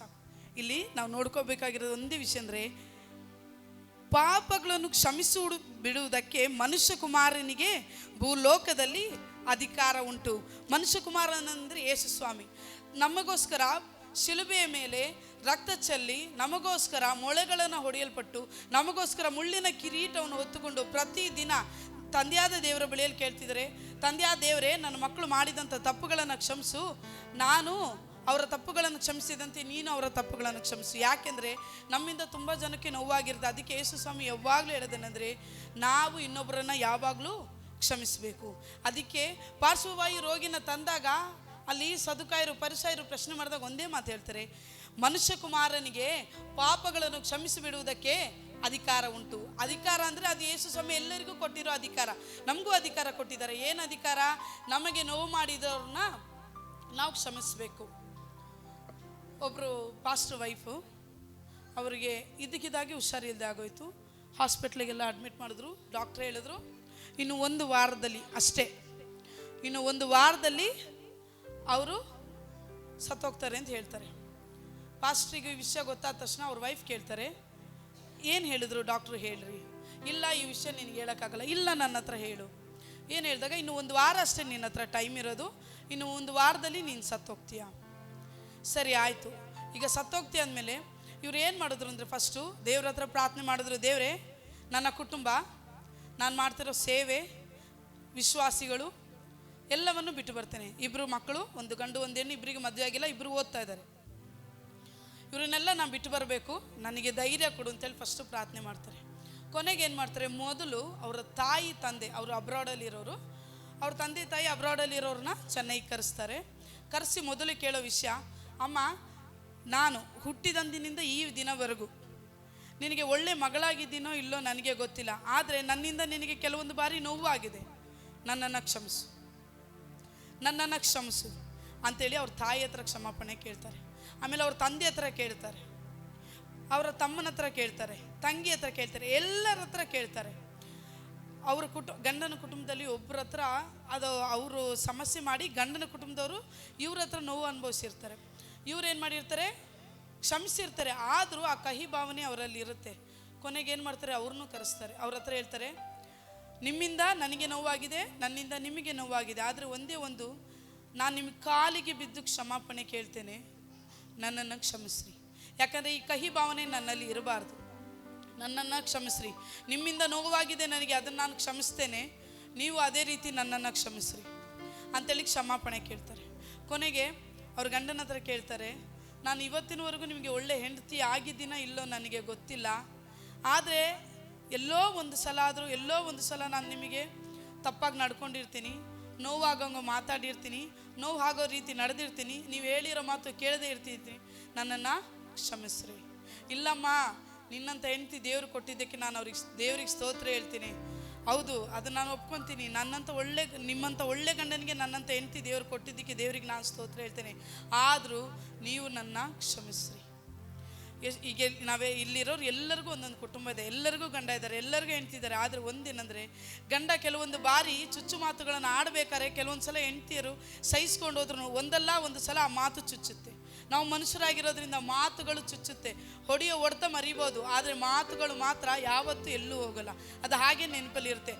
ಇಲ್ಲಿ ನಾವು ನೋಡ್ಕೋಬೇಕಾಗಿರೋದು ಒಂದೇ ವಿಷಯ ಅಂದರೆ, ಪಾಪಗಳನ್ನು ಬಿಡುವುದಕ್ಕೆ ಮನುಷ್ಯ ಕುಮಾರನಿಗೆ ಭೂಲೋಕದಲ್ಲಿ ಅಧಿಕಾರ ಉಂಟು. ಮನುಷ್ಯ ಕುಮಾರನಂದರೆ ಯೇಸು ಸ್ವಾಮಿ ನಮಗೋಸ್ಕರ ಶಿಲುಬೆಯ ಮೇಲೆ ರಕ್ತ ಚೆಲ್ಲಿ, ನಮಗೋಸ್ಕರ ಮೊಳೆಗಳನ್ನು ಹೊಡೆಯಲ್ಪಟ್ಟು, ನಮಗೋಸ್ಕರ ಮುಳ್ಳಿನ ಕಿರೀಟವನ್ನು ಹೊತ್ತುಕೊಂಡು ಪ್ರತಿದಿನ ತಂದೆಯಾದ ದೇವರ ಬಳಿಯಲ್ಲಿ ಕೇಳ್ತಿದ್ದಾರೆ, ತಂದೆಯಾದ ದೇವರೇ ನನ್ನ ಮಕ್ಕಳು ಮಾಡಿದಂಥ ತಪ್ಪುಗಳನ್ನು ಕ್ಷಮಿಸು, ನಾನು ಅವರ ತಪ್ಪುಗಳನ್ನು ಕ್ಷಮಿಸಿದಂತೆ ನೀನು ಅವರ ತಪ್ಪುಗಳನ್ನು ಕ್ಷಮಿಸು. ಯಾಕೆಂದರೆ ನಮ್ಮಿಂದ ತುಂಬ ಜನಕ್ಕೆ ನೋವಾಗಿರುತ್ತೆ. ಅದಕ್ಕೆ ಯೇಸು ಸ್ವಾಮಿ ಯಾವಾಗಲೂ ಹೇಳೋದೇನೆಂದರೆ ನಾವು ಇನ್ನೊಬ್ಬರನ್ನು ಯಾವಾಗಲೂ ಕ್ಷಮಿಸಬೇಕು. ಅದಕ್ಕೆ ಪಾರ್ಶ್ವವಾಯು ರೋಗಿನ ತಂದಾಗ ಅಲ್ಲಿ ಸದುಕಾಯರು ಪರಿಸಾಯರು ಪ್ರಶ್ನೆ ಮಾಡಿದಾಗ ಒಂದೇ ಮಾತು ಹೇಳ್ತಾರೆ, ಮನುಷ್ಯ ಕುಮಾರನಿಗೆ ಪಾಪಗಳನ್ನು ಕ್ಷಮಿಸಿಬಿಡುವುದಕ್ಕೆ ಅಧಿಕಾರ ಉಂಟು. ಅಧಿಕಾರ ಅಂದರೆ ಅದು ಯೇಸು ಸ್ವಾಮಿ ಎಲ್ಲರಿಗೂ ಕೊಟ್ಟಿರೋ ಅಧಿಕಾರ, ನಮಗೂ ಅಧಿಕಾರ ಕೊಟ್ಟಿದ್ದಾರೆ. ಏನು ಅಧಿಕಾರ? ನಮಗೆ ನೋವು ಮಾಡಿದವ್ರನ್ನ ನಾವು ಕ್ಷಮಿಸಬೇಕು. ಒಬ್ಬರು ಪಾಸ್ಟರ್ ವೈಫು, ಅವರಿಗೆ ಇದ್ದಕ್ಕಿದ್ದಾಗಿ ಹುಷಾರಿಲ್ಲದೆ ಆಗೋಯ್ತು. ಹಾಸ್ಪಿಟ್ಲಿಗೆಲ್ಲ ಅಡ್ಮಿಟ್ ಮಾಡಿದ್ರು. ಡಾಕ್ಟ್ರ್ ಹೇಳಿದ್ರು ಇನ್ನು 1 ವಾರದಲ್ಲಿ ಅಷ್ಟೇ, ಇನ್ನು 1 ವಾರದಲ್ಲಿ ಅವರು ಸತ್ತೋಗ್ತಾರೆ ಅಂತ ಹೇಳ್ತಾರೆ. ಪಾಸ್ಟ್ರಿಗೆ ಈ ವಿಷಯ ಗೊತ್ತಾದ ತಕ್ಷಣ ಅವ್ರ ವೈಫ್ ಕೇಳ್ತಾರೆ, ಏನು ಹೇಳಿದ್ರು ಡಾಕ್ಟ್ರು? ಹೇಳ್ರಿ. ಇಲ್ಲ, ಈ ವಿಷಯ ನಿನಗೆ ಹೇಳೋಕ್ಕಾಗಲ್ಲ. ಇಲ್ಲ, ನನ್ನ ಹತ್ರ ಹೇಳು. ಏನು ಹೇಳಿದಾಗ, ಇನ್ನು 1 ವಾರ ಅಷ್ಟೇ ನಿನ್ನ ಹತ್ರ ಟೈಮ್ ಇರೋದು, ಇನ್ನು 1 ವಾರದಲ್ಲಿ ನೀನು ಸತ್ತೋಗ್ತೀಯ. ಸರಿ ಆಯಿತು. ಈಗ ಸತ್ತೋಗ್ತೀಯ ಅಂದಮೇಲೆ ಇವ್ರು ಏನು ಮಾಡಿದ್ರು ಅಂದರೆ, ಫಸ್ಟು ದೇವ್ರ ಹತ್ರ ಪ್ರಾರ್ಥನೆ ಮಾಡಿದ್ರು, ದೇವರೇ ನನ್ನ ಕುಟುಂಬ, ನಾನು ಮಾಡ್ತಿರೋ ಸೇವೆ, ವಿಶ್ವಾಸಿಗಳು ಎಲ್ಲವನ್ನು ಬಿಟ್ಟು ಬರ್ತೇನೆ. 2 ಮಕ್ಕಳು, 1 ಗಂಡು 1 ಹೆಣ್ಣು, ಇಬ್ಬರಿಗೆ ಮದುವೆ ಆಗಿಲ್ಲ, 2 ಓದ್ತಾ ಇದ್ದಾರೆ. ಇವರನ್ನೆಲ್ಲ ನಾನು ಬಿಟ್ಟು ಬರಬೇಕು, ನನಗೆ ಧೈರ್ಯ ಕೊಡು ಅಂತೇಳಿ ಫಸ್ಟು ಪ್ರಾರ್ಥನೆ ಮಾಡ್ತಾರೆ. ಕೊನೆಗೆ ಏನು ಮಾಡ್ತಾರೆ, ಮೊದಲು ಅವರ ತಾಯಿ ತಂದೆ, ಅವರು ಅಬ್ರಾಡಲ್ಲಿರೋರು, ಅವ್ರ ತಂದೆ ತಾಯಿ ಅಬ್ರಾಡಲ್ಲಿರೋರನ್ನ ಚೆನ್ನೈಗೆ ಕರೆಸ್ತಾರೆ. ಕರೆಸಿ ಮೊದಲು ಕೇಳೋ ವಿಷಯ, ಅಮ್ಮ ನಾನು ಹುಟ್ಟಿದಂದಿನಿಂದ ಈ ದಿನವರೆಗೂ ನಿನಗೆ ಒಳ್ಳೆ ಮಗಳಾಗಿದ್ದೀನೋ ಇಲ್ಲೋ ನನಗೆ ಗೊತ್ತಿಲ್ಲ, ಆದರೆ ನನ್ನಿಂದ ನಿನಗೆ ಕೆಲವೊಂದು ಬಾರಿ ನೋವು ಆಗಿದೆ, ನನ್ನನ್ನು ಕ್ಷಮಿಸು, ನನ್ನನ್ನು ಕ್ಷಮಿಸು ಅಂಥೇಳಿ ಅವ್ರ ತಾಯಿ ಹತ್ರ ಕ್ಷಮಾಪಣೆ ಕೇಳ್ತಾರೆ. ಆಮೇಲೆ ಅವ್ರ ತಂದೆ ಹತ್ರ ಕೇಳ್ತಾರೆ, ಅವರ ತಮ್ಮನ ಹತ್ರ ಕೇಳ್ತಾರೆ, ತಂಗಿ ಹತ್ರ ಕೇಳ್ತಾರೆ, ಎಲ್ಲರ ಹತ್ರ ಕೇಳ್ತಾರೆ. ಅವ್ರ ಗಂಡನ ಕುಟುಂಬದಲ್ಲಿ ಒಬ್ಬರ ಹತ್ರ ಅದು ಅವರು ಸಮಸ್ಯೆ ಮಾಡಿ ಗಂಡನ ಕುಟುಂಬದವರು ಇವ್ರ ಹತ್ರ ನೋವು ಅನುಭವಿಸಿರ್ತಾರೆ. ಇವ್ರು ಏನು ಮಾಡಿರ್ತಾರೆ, ಕ್ಷಮಿಸಿರ್ತಾರೆ, ಆದರೂ ಆ ಕಹಿ ಭಾವನೆ ಅವರಲ್ಲಿ ಇರುತ್ತೆ. ಕೊನೆಗೆ ಏನು ಮಾಡ್ತಾರೆ, ಅವ್ರನ್ನೂ ಕರೆಸ್ತಾರೆ. ಅವ್ರ ಹತ್ರ ಹೇಳ್ತಾರೆ, ನಿಮ್ಮಿಂದ ನನಗೆ ನೋವಾಗಿದೆ, ನನ್ನಿಂದ ನಿಮಗೆ ನೋವಾಗಿದೆ, ಆದರೆ ಒಂದೇ ಒಂದು, ನಾನು ನಿಮಗೆ ಕಾಲಿಗೆ ಬಿದ್ದು ಕ್ಷಮಾಪಣೆ ಕೇಳ್ತೇನೆ, ನನ್ನನ್ನು ಕ್ಷಮಿಸ್ರಿ. ಯಾಕಂದರೆ ಈ ಕಹಿ ಭಾವನೆ ನನ್ನಲ್ಲಿ ಇರಬಾರ್ದು, ನನ್ನನ್ನು ಕ್ಷಮಿಸ್ರಿ. ನಿಮ್ಮಿಂದ ನೋವಾಗಿದೆ ನನಗೆ, ಅದನ್ನು ನಾನು ಕ್ಷಮಿಸ್ತೇನೆ, ನೀವು ಅದೇ ರೀತಿ ನನ್ನನ್ನು ಕ್ಷಮಿಸ್ರಿ ಅಂತೇಳಿ ಕ್ಷಮಾಪಣೆ ಕೇಳ್ತಾರೆ. ಕೊನೆಗೆ ಅವ್ರ ಗಂಡನ ಹತ್ರ ಕೇಳ್ತಾರೆ, ನಾನು ಇವತ್ತಿನವರೆಗೂ ನಿಮಗೆ ಒಳ್ಳೆ ಹೆಂಡತಿ ಆಗಿದ್ದೀನ ಇಲ್ಲೋ ನನಗೆ ಗೊತ್ತಿಲ್ಲ, ಆದರೆ ಎಲ್ಲೋ ಒಂದು ಸಲ ಆದರೂ ಎಲ್ಲೋ ಒಂದು ಸಲ ನಾನು ನಿಮಗೆ ತಪ್ಪಾಗಿ ನಡ್ಕೊಂಡಿರ್ತೀನಿ, ನೋವಾಗಂಗೆ ಮಾತಾಡಿರ್ತೀನಿ, ನೋವು ಆಗೋ ರೀತಿ ನಡೆದಿರ್ತೀನಿ, ನೀವು ಹೇಳಿರೋ ಮಾತು ಕೇಳದೇ ಇರ್ತಿರ್ತೀನಿ, ನನ್ನನ್ನು ಕ್ಷಮಿಸ್ರಿ. ಇಲ್ಲಮ್ಮ, ನಿನ್ನಂಥ ಹೆಂಡತಿ ದೇವರು ಕೊಟ್ಟಿದ್ದಕ್ಕೆ ನಾನು ದೇವ್ರಿಗೆ ಸ್ತೋತ್ರ ಹೇಳ್ತೀನಿ, ಹೌದು ಅದನ್ನು ನಾನು ಒಪ್ಕೊತೀನಿ, ನಿಮ್ಮಂಥ ಒಳ್ಳೆ ಗಂಡನಿಗೆ ನನ್ನಂಥ ಹೆಂಡತಿ ದೇವ್ರು ಕೊಟ್ಟಿದ್ದಕ್ಕೆ ದೇವ್ರಿಗೆ ನಾನು ಸ್ತೋತ್ರ ಹೇಳ್ತೇನೆ, ಆದರೂ ನೀವು ನನ್ನ ಕ್ಷಮಿಸ್ರಿ. ಈಗ ಇಲ್ಲಿರೋರು ಎಲ್ಲರಿಗೂ ಒಂದೊಂದು ಕುಟುಂಬ ಇದೆ, ಎಲ್ಲರಿಗೂ ಗಂಡ ಇದ್ದಾರೆ, ಎಲ್ಲರಿಗೂ ಹೆಂಡ್ತಿದ್ದಾರೆ. ಆದರೆ ಒಂದೇನೆಂದರೆ, ಗಂಡ ಕೆಲವೊಂದು ಬಾರಿ ಚುಚ್ಚು ಮಾತುಗಳನ್ನು ಆಡಬೇಕಾದ್ರೆ ಕೆಲವೊಂದು ಸಲ ಹೆಂಡ್ತಿಯರು ಸಹಿಸ್ಕೊಂಡು ಹೋದ್ರೂ ಒಂದಲ್ಲ ಒಂದು ಸಲ ಆ ಮಾತು ಚುಚ್ಚುತ್ತೆ. ನಾವು ಮನುಷ್ಯರಾಗಿರೋದ್ರಿಂದ ಮಾತುಗಳು ಚುಚ್ಚುತ್ತೆ. ಹೊಡೆತ ಮರಿಬೋದು, ಆದರೆ ಮಾತುಗಳು ಮಾತ್ರ ಯಾವತ್ತೂ ಎಲ್ಲೂ ಹೋಗಲ್ಲ. ಅದು ಹಾಗೆ ನೆನಪಲ್ಲಿ ಇರುತ್ತೆ.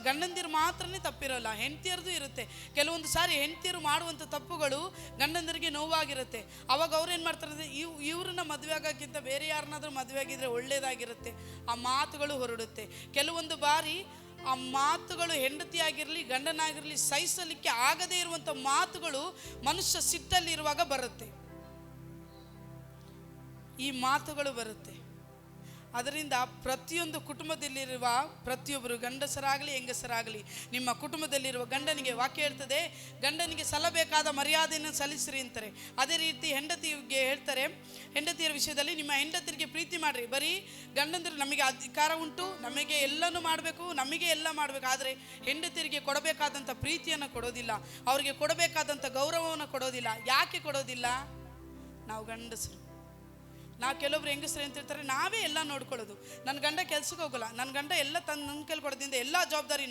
ಗಂಡಂದಿರು ಮಾತ್ರನೇ ತಪ್ಪಿರೋಲ್ಲ, ಹೆಂಡ್ತಿಯರದು ಇರುತ್ತೆ. ಕೆಲವೊಂದು ಸಾರಿ ಹೆಂಡ್ತಿಯರು ಮಾಡುವಂಥ ತಪ್ಪುಗಳು ಗಂಡಂದಿರಿಗೆ ನೋವಾಗಿರುತ್ತೆ. ಅವಾಗ ಅವ್ರು ಏನು ಮಾಡ್ತಾರೆ, ಇವ್ರನ್ನ ಮದುವೆ ಆಗೋಕ್ಕಿಂತ ಬೇರೆ ಯಾರನ್ನಾದ್ರೂ ಮದುವೆ ಆಗಿದ್ರೆ ಒಳ್ಳೇದಾಗಿರುತ್ತೆ, ಆ ಮಾತುಗಳು ಹೊರಡುತ್ತೆ. ಕೆಲವೊಂದು ಬಾರಿ ಆ ಮಾತುಗಳು ಹೆಂಡತಿಯಾಗಿರಲಿ ಗಂಡನಾಗಿರಲಿ ಸಹಿಸಲಿಕ್ಕೆ ಆಗದೇ ಇರುವಂಥ ಮಾತುಗಳು ಮನುಷ್ಯ ಸಿಟ್ಟಲ್ಲಿರುವಾಗ ಬರುತ್ತೆ, ಈ ಮಾತುಗಳು ಬರುತ್ತೆ. ಅದರಿಂದ ಪ್ರತಿಯೊಂದು ಕುಟುಂಬದಲ್ಲಿರುವ ಪ್ರತಿಯೊಬ್ಬರು ಗಂಡಸರಾಗಲಿ ಹೆಂಗಸರಾಗಲಿ, ನಿಮ್ಮ ಕುಟುಂಬದಲ್ಲಿರುವ ಗಂಡನಿಗೆ ವಾಕ್ಯ ಹೇಳ್ತದೆ, ಗಂಡನಿಗೆ ಸಲ್ಲಬೇಕಾದ ಮರ್ಯಾದೆಯನ್ನು ಸಲ್ಲಿಸ್ರಿ ಅಂತಾರೆ. ಅದೇ ರೀತಿ ಹೆಂಡತಿಗೆ ಹೇಳ್ತಾರೆ, ಹೆಂಡತಿಯರ ವಿಷಯದಲ್ಲಿ ನಿಮ್ಮ ಹೆಂಡತಿಯರಿಗೆ ಪ್ರೀತಿ ಮಾಡಿರಿ. ಬರೀ ಗಂಡಂದಿರು ನಮಗೆ ಅಧಿಕಾರ ಉಂಟು, ನಮಗೆ ಎಲ್ಲನೂ ಮಾಡಬೇಕು, ನಮಗೆ ಎಲ್ಲ ಮಾಡಬೇಕು, ಆದರೆ ಹೆಂಡತಿಯರಿಗೆ ಕೊಡಬೇಕಾದಂಥ ಪ್ರೀತಿಯನ್ನು ಕೊಡೋದಿಲ್ಲ, ಅವರಿಗೆ ಕೊಡಬೇಕಾದಂಥ ಗೌರವವನ್ನು ಕೊಡೋದಿಲ್ಲ. ಯಾಕೆ ಕೊಡೋದಿಲ್ಲ? ನಾವು ಗಂಡಸರು. ಕೆಲವೊಬ್ರು ಹೆಂಗಸರು ಅಂತ ಹೇಳ್ತಾರೆ, ನಾವೇ ಎಲ್ಲ ನೋಡ್ಕೊಳ್ಳೋದು, ನನ್ನ ಗಂಡ ಕೆಲ್ಸಕ್ಕೆ ಹೋಗೋಲ್ಲ, ನನ್ನ ಗಂಡ ಎಲ್ಲ ನನ್ನ ಕೈಲಿ ಕೊಡೋದ್ರಿಂದ ಎಲ್ಲ ಜವಾಬ್ದಾರಿ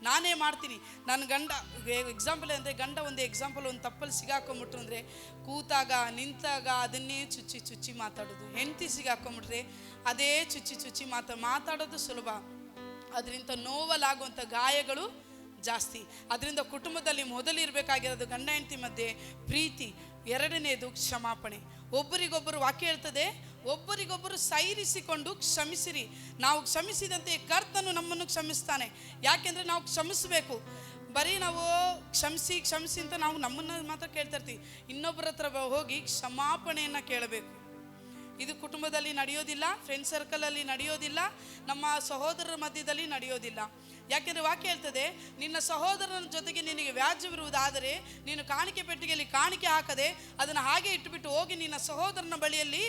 ನಾನೇ ಮಾಡ್ತೀನಿ. ನನ್ನ ಗಂಡ ಎಕ್ಸಾಂಪಲ್ ಅಂದರೆ, ಗಂಡ ಒಂದು ಎಕ್ಸಾಂಪಲ್ ಒಂದು ತಪ್ಪಲ್ಲಿ ಸಿಗಾಕೊಂಬಿಟ್ರು ಅಂದರೆ, ಕೂತಾಗ ನಿಂತಾಗ ಅದನ್ನೇ ಚುಚ್ಚಿ ಮಾತಾಡೋದು. ಹೆಂಡತಿ ಸಿಗಾಕೊಂಬಿಟ್ರೆ ಅದೇ ಚುಚ್ಚಿ ಮಾತಾಡೋದು ಸುಲಭ, ಅದರಿಂದ ನೋವಲಾಗುವಂಥ ಗಾಯಗಳು ಜಾಸ್ತಿ. ಅದರಿಂದ ಕುಟುಂಬದಲ್ಲಿ ಮೊದಲಿರಬೇಕಾಗಿರೋದು ಗಂಡ ಹೆಂಡತಿ ಮಧ್ಯೆ ಪ್ರೀತಿ, ಎರಡನೇದು ಕ್ಷಮಾಪಣೆ. ಒಬ್ಬರಿಗೊಬ್ಬರು ವಾಕ್ಯ ಹೇಳ್ತದೆ, ಒಬ್ಬರಿಗೊಬ್ಬರು ಸೈರಿಸಿಕೊಂಡು ಕ್ಷಮಿಸಿರಿ, ನಾವು ಕ್ಷಮಿಸಿದಂತೆ ಕರ್ತನು ನಮ್ಮನ್ನು ಕ್ಷಮಿಸ್ತಾನೆ. ಯಾಕೆಂದರೆ ನಾವು ಕ್ಷಮಿಸಬೇಕು. ಬರೀ ನಾವು ಕ್ಷಮಿಸಿ ಅಂತ ನಾವು ನಮ್ಮನ್ನು ಮಾತ್ರ ಕೇಳ್ತಾ ಇರ್ತೀವಿ. ಇನ್ನೊಬ್ಬರ ಹತ್ರ ಹೋಗಿ ಕ್ಷಮಾಪಣೆಯನ್ನು ಕೇಳಬೇಕು. ಇದು ಕುಟುಂಬದಲ್ಲಿ ನಡೆಯೋದಿಲ್ಲ, ಫ್ರೆಂಡ್ ಸರ್ಕಲಲ್ಲಿ ನಡೆಯೋದಿಲ್ಲ, ನಮ್ಮ ಸಹೋದರರ ಮಧ್ಯದಲ್ಲಿ ನಡೆಯೋದಿಲ್ಲ. ಯಾಕೆಂದರೆ ವಾಕ್ಯ ಹೇಳ್ತದೆ, ನಿನ್ನ ಸಹೋದರನ ಜೊತೆಗೆ ನಿನಗೆ ವ್ಯಾಜ್ಯವಿರುವುದಾದರೆ ನೀನು ಕಾಣಿಕೆ ಪೆಟ್ಟಿಗೆಯಲ್ಲಿ ಕಾಣಿಕೆ ಹಾಕದೆ ಅದನ್ನು ಹಾಗೆ ಇಟ್ಟುಬಿಟ್ಟು ಹೋಗಿ ನಿನ್ನ ಸಹೋದರನ ಬಳಿಯಲ್ಲಿ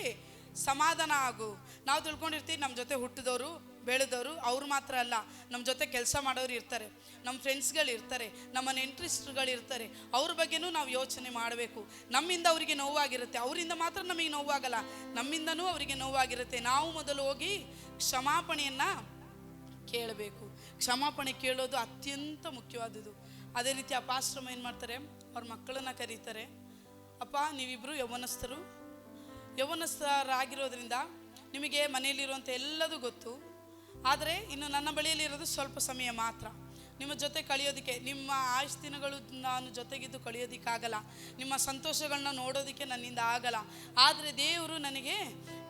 ಸಮಾಧಾನ ಆಗು. ನಾವು ತಿಳ್ಕೊಂಡಿರ್ತೀವಿ ನಮ್ಮ ಜೊತೆ ಹುಟ್ಟಿದವರು ಬೆಳೆದವರು ಅವ್ರು ಮಾತ್ರ ಅಲ್ಲ, ನಮ್ಮ ಜೊತೆ ಕೆಲಸ ಮಾಡೋರು ಇರ್ತಾರೆ, ನಮ್ಮ ಫ್ರೆಂಡ್ಸ್ಗಳು ಇರ್ತಾರೆ, ನಮ್ಮ ನೆಂಟ್ರಿಸ್ಟ್ರುಗಳು ಇರ್ತಾರೆ. ಅವ್ರ ಬಗ್ಗೆನೂ ನಾವು ಯೋಚನೆ ಮಾಡಬೇಕು. ನಮ್ಮಿಂದ ಅವರಿಗೆ ನೋವಾಗಿರುತ್ತೆ, ಅವರಿಂದ ಮಾತ್ರ ನಮಗೆ ನೋವಾಗಲ್ಲ, ನಮ್ಮಿಂದನೂ ಅವರಿಗೆ ನೋವಾಗಿರುತ್ತೆ. ನಾವು ಮೊದಲು ಹೋಗಿ ಕ್ಷಮಾಪಣೆಯನ್ನು ಕೇಳಬೇಕು. ಕ್ಷಮಾಪಣೆ ಕೇಳೋದು ಅತ್ಯಂತ ಮುಖ್ಯವಾದದ್ದು. ಅದೇ ರೀತಿ ಆ ಪಾಸ್ಟ್ರಮ್ಮ ಏನು ಮಾಡ್ತಾರೆ, ಅವ್ರ ಮಕ್ಕಳನ್ನು ಕರೀತಾರೆ. ಅಪ್ಪ, ನೀವಿಬ್ಬರು ಯೌವನಸ್ಥರಾಗಿರೋದ್ರಿಂದ ನಿಮಗೆ ಮನೆಯಲ್ಲಿರುವಂಥ ಎಲ್ಲದೂ ಗೊತ್ತು. ಆದರೆ ಇನ್ನು ನನ್ನ ಬಳಿಯಲ್ಲಿರೋದು ಸ್ವಲ್ಪ ಸಮಯ ಮಾತ್ರ. ನಿಮ್ಮ ಜೊತೆ ಕಳೆಯೋದಕ್ಕೆ, ನಿಮ್ಮ ಆಯುಷ್ ದಿನಗಳು ನಾನು ಜೊತೆಗಿದ್ದು ಕಳೆಯೋದಕ್ಕಾಗಲ್ಲ, ನಿಮ್ಮ ಸಂತೋಷಗಳನ್ನ ನೋಡೋದಕ್ಕೆ ನನ್ನಿಂದ ಆಗಲ್ಲ. ಆದರೆ ದೇವರು ನನಗೆ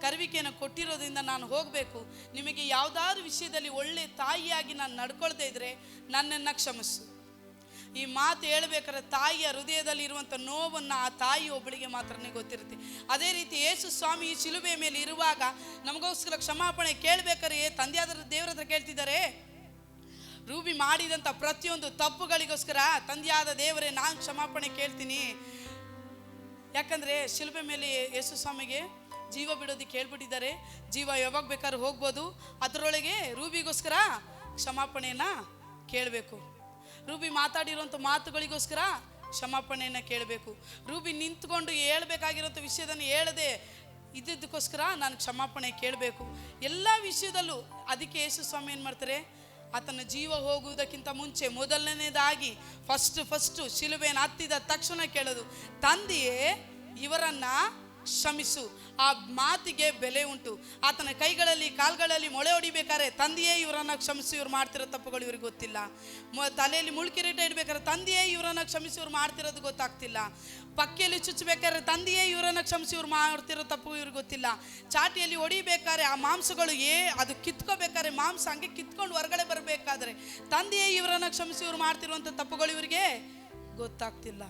ಕರುವಿಕೆಯನ್ನು ಕೊಟ್ಟಿರೋದ್ರಿಂದ ನಾನು ಹೋಗಬೇಕು. ನಿಮಗೆ ಯಾವುದಾದ್ರೂ ವಿಷಯದಲ್ಲಿ ಒಳ್ಳೆ ತಾಯಿಯಾಗಿ ನಾನು ನಡ್ಕೊಳ್ತಾ ಇದ್ದರೆ ನನ್ನನ್ನು ಕ್ಷಮಿಸು. ಈ ಮಾತು ಹೇಳ್ಬೇಕಾದ್ರೆ ತಾಯಿಯ ಹೃದಯದಲ್ಲಿ ಇರುವಂಥ ನೋವನ್ನು ಆ ತಾಯಿ ಒಬ್ಬಳಿಗೆ ಮಾತ್ರನೇ ಗೊತ್ತಿರುತ್ತೆ. ಅದೇ ರೀತಿ ಯೇಸು ಸ್ವಾಮಿ ಈ ಶಿಲುಬೆ ಮೇಲೆ ಇರುವಾಗ ನಮಗೋಸ್ಕರ ಕ್ಷಮಾಪಣೆ ಕೇಳಬೇಕಾದ್ರೆ ತಂದೆಯಾದ ದೇವರ ಹತ್ರ ಕೇಳ್ತಿದ್ದಾರೆ. ರೂಬಿ ಮಾಡಿದಂಥ ಪ್ರತಿಯೊಂದು ತಪ್ಪುಗಳಿಗೋಸ್ಕರ ತಂದೆಯಾದ ದೇವರೇ, ನಾನು ಕ್ಷಮಾಪಣೆ ಕೇಳ್ತೀನಿ. ಯಾಕಂದರೆ ಶಿಲುಬೆ ಮೇಲೆ ಯೇಸು ಸ್ವಾಮಿಗೆ ಜೀವ ಬಿಡೋದಕ್ಕೆ ಹೇಳ್ಬಿಟ್ಟಿದ್ದಾರೆ. ಜೀವ ಯಾವಾಗ ಬೇಕಾದ್ರೂ ಹೋಗ್ಬೋದು. ಅದರೊಳಗೆ ರೂಬಿಗೋಸ್ಕರ ಕ್ಷಮಾಪಣೆಯನ್ನು ಕೇಳಬೇಕು. ರೂಬಿ ಮಾತಾಡಿರುವಂಥ ಮಾತುಗಳಿಗೋಸ್ಕರ ಕ್ಷಮಾಪಣೆಯನ್ನು ಕೇಳಬೇಕು. ರೂಬಿ ನಿಂತ್ಕೊಂಡು ಹೇಳ್ಬೇಕಾಗಿರೋಂಥ ವಿಷಯದನ್ನು ಹೇಳದೆ ಇದ್ದಕ್ಕೋಸ್ಕರ ನಾನು ಕ್ಷಮಾಪಣೆ ಕೇಳಬೇಕು. ಎಲ್ಲ ವಿಷಯದಲ್ಲೂ ಅದಕ್ಕೆ ಯೇಸು ಸ್ವಾಮಿ ಏನು ಮಾಡ್ತಾರೆ, ಆತನ ಜೀವ ಹೋಗುವುದಕ್ಕಿಂತ ಮುಂಚೆ ಮೊದಲನೇದಾಗಿ ಫಸ್ಟು ಶಿಲುಬೆಯನ್ನು ಹತ್ತಿದ ತಕ್ಷಣ ಕೇಳೋದು, ತಂದೆಯೇ ಇವರನ್ನು ಕ್ಷಮಿಸು. ಆ ಮಾತಿಗೆ ಬೆಲೆ ಉಂಟು. ಆತನ ಕೈಗಳಲ್ಲಿ ಕಾಲ್ಗಳಲ್ಲಿ ಮೊಳೆ ಹೊಡಿಬೇಕಾದ್ರೆ ತಂದೆಯೇ ಇವರನ್ನು ಕ್ಷಮಿಸಿ, ಇವ್ರು ಮಾಡ್ತಿರೋ ತಪ್ಪುಗಳು ಇವ್ರಿಗೆ ಗೊತ್ತಿಲ್ಲ. ತಲೆಯಲ್ಲಿ ಮುಳ್ಕಿರೀಟ ಇಡಬೇಕಾದ್ರೆ ತಂದೆಯೇ ಇವರನ್ನು ಕ್ಷಮಿಸಿ, ಇವ್ರು ಮಾಡ್ತಿರೋದು ಗೊತ್ತಾಗ್ತಿಲ್ಲ. ಪಕ್ಕೆಯಲ್ಲಿ ಚುಚ್ಚಬೇಕಾದ್ರೆ ತಂದೆಯೇ ಇವರನ್ನು ಕ್ಷಮಿಸಿ, ಇವ್ರು ಮಾಡ್ತಿರೋ ತಪ್ಪು ಇವ್ರಿಗೆ ಗೊತ್ತಿಲ್ಲ. ಚಾಟಿಯಲ್ಲಿ ಹೊಡಿಬೇಕಾದ್ರೆ ಆ ಮಾಂಸಗಳು ಅದು ಕಿತ್ಕೋಬೇಕಾದ್ರೆ ಮಾಂಸ ಹಂಗೆ ಕಿತ್ಕೊಂಡು ಹೊರಗಡೆ ಬರಬೇಕಾದ್ರೆ ತಂದೆಯೇ ಇವರನ್ನು ಕ್ಷಮಿಸಿ, ಇವ್ರು ಮಾಡ್ತಿರುವಂಥ ತಪ್ಪುಗಳು ಇವರಿಗೆ ಗೊತ್ತಾಗ್ತಿಲ್ಲ.